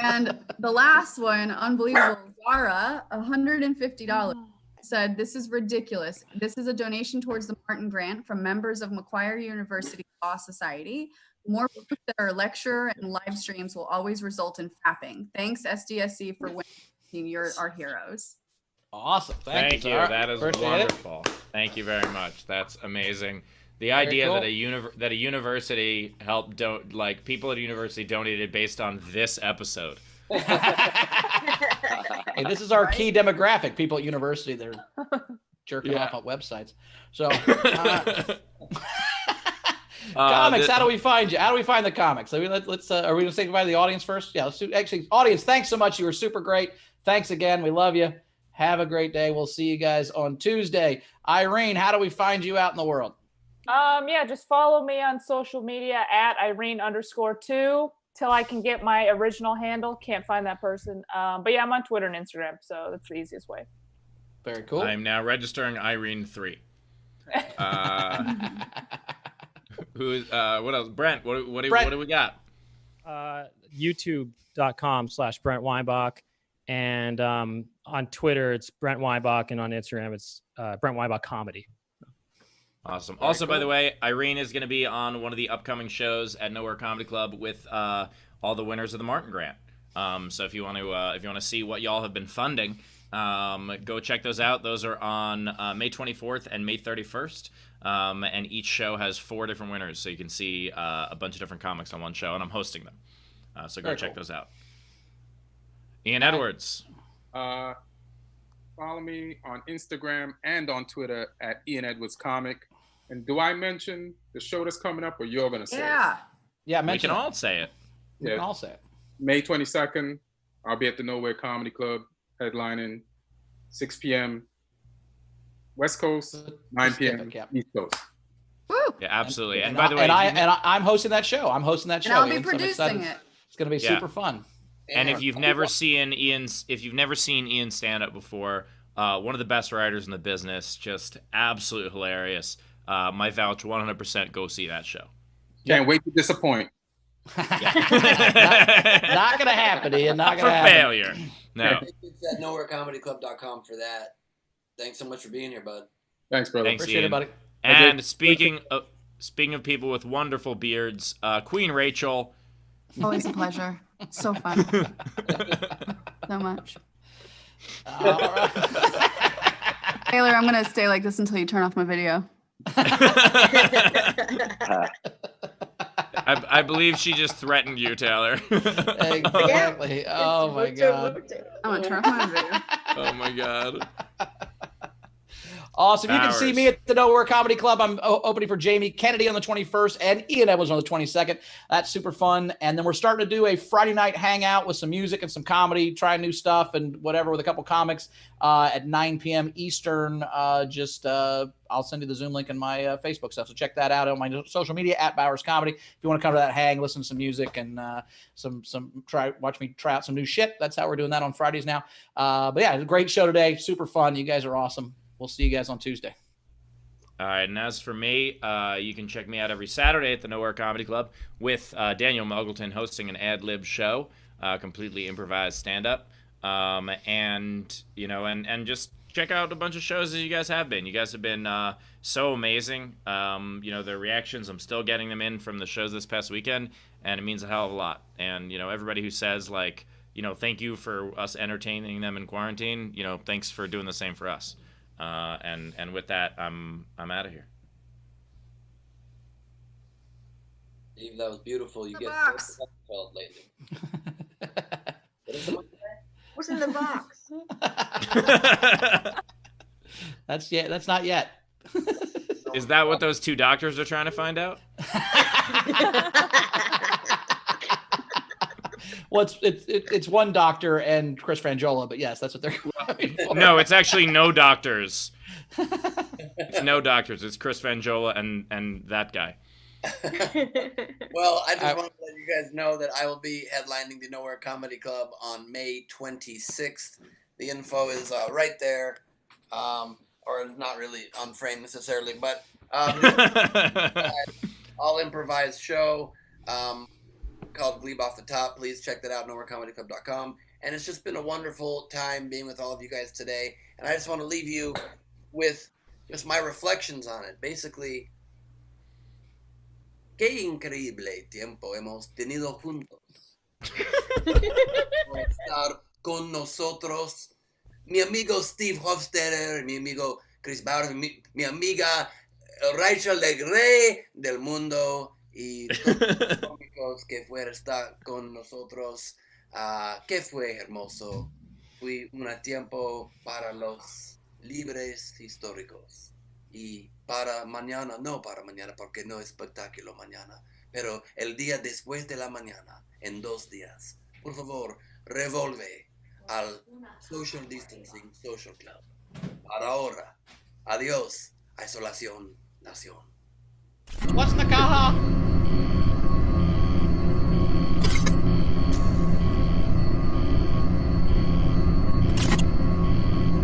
And the last one, unbelievable. Zara, $150. Said, this is ridiculous. This is a donation towards the Martin Grant from members of Macquarie University Law Society. More proof that our lecture and live streams will always result in fapping. Thanks, SDSC, for winning. You're our heroes. Awesome. Thank you. Zara. That is Appreciate wonderful. Thank you very much. That's amazing. The idea cool. that a university helped people at a university donated based on this episode. Hey, this is our key demographic. People at university, they're jerking off on websites. So, comics. How do we find you? How do we find the comics? Let's. Are we going to say goodbye to the audience first? Yeah. Let's do. Actually, audience, thanks so much. You were super great. Thanks again. We love you. Have a great day. We'll see you guys on Tuesday. Irene, how do we find you out in the world? Yeah, just follow me on social media at Irene_2 till I can get my original handle. Can't find that person. But yeah, I'm on Twitter and Instagram, so that's the easiest way. Very cool. I'm now registering Irene3. What else? Brent, what do we got? YouTube.com/Brent Weinbach. And on Twitter, it's Brent Weinbach. And on Instagram, it's Brent Weinbach Comedy. Awesome. Also, by the way, Irene is going to be on one of the upcoming shows at Nowhere Comedy Club with all the winners of the Martin Grant. So if you want to see what y'all have been funding, go check those out. Those are on May 24th and May 31st. And each show has 4 different winners, so you can see a bunch of different comics on one show, and I'm hosting them. So go check those out. Ian Edwards. Follow me on Instagram and on Twitter at Ian Edwards Comic. And do I mention the show that's coming up, or you're going to say it? Yeah, we can all say it. We can all say it. May 22nd, I'll be at the Nowhere Comedy Club, headlining 6 p.m. West Coast, 9 p.m. East Coast. Woo! Yeah, absolutely. And And by the way, I'm hosting that show. And I'll be producing it. It's going to be super fun. And if you've never seen Ian stand up before, one of the best writers in the business, just absolutely hilarious. My vouch, 100%. Go see that show. Can't wait to disappoint. Not gonna happen, Ian. Not gonna happen. Failure. No. It's at nowherecomedyclub.com for that. Thanks so much for being here, bud. Thanks, brother. Thanks, Appreciate Ian. it, buddy. And speaking of people with wonderful beards, Queen Rachel. Always a pleasure. So fun. So much. Taylor, I'm gonna stay like this until you turn off my video. I believe she just threatened you, Taylor. Exactly. Oh my God. I'm gonna turn off my video. Oh my God. Awesome. You can see Bowers. me at the Nowhere Comedy Club. I'm opening for Jamie Kennedy on the 21st and Ian Edwards on the 22nd. That's super fun. And then we're starting to do a Friday night hangout with some music and some comedy, trying new stuff and whatever with a couple comics at 9 p.m. Eastern. I'll send you the Zoom link in my Facebook stuff. So check that out on my social media at Bowers Comedy. If you want to come to that hang, listen to some music and watch me try out some new shit. That's how we're doing that on Fridays now. But yeah, it's a great show today. Super fun. You guys are awesome. We'll see you guys on Tuesday. All right, and as for me, you can check me out every Saturday at the Nowhere Comedy Club with Daniel Muggleton hosting an ad-lib show, completely improvised stand-up, and just check out a bunch of shows that you guys have been. You guys have been so amazing. The reactions, I'm still getting them in from the shows this past weekend, and it means a hell of a lot. And everybody who says thank you for us entertaining them in quarantine. Thanks for doing the same for us. And with that, I'm out of here. Steve, that was beautiful. You get felt lately. What's in the box? That's not yet. Is that what those two doctors are trying to find out? Well, it's one doctor and Chris Frangiola, but yes, that's what they're going for. No, it's actually no doctors. It's no doctors. It's Chris Frangiola and that guy. Well, I just want to let you guys know that I will be headlining the Nowhere Comedy Club on May 26th. The info is right there, or not really on frame necessarily, but all improvised show. Called Glebe Off the Top. Please check that out, nowherecomedyclub.com. And it's just been a wonderful time being with all of you guys today. And I just want to leave you with just my reflections on it. Basically, qué increíble tiempo hemos tenido juntos. Por estar con nosotros. Mi amigo Steve Hofstetter, mi amigo Chris Bowers, mi amiga Rachel Legray del mundo. Y todos los cómicos que fuera estar con nosotros, que fue hermoso. Fue un tiempo para los libres históricos. Y para mañana, no para mañana, porque no es espectáculo mañana, pero el día después de la mañana, en 2 días, por favor, revolve al Social Distancing Social Club. Para ahora, adiós, isolación, nación.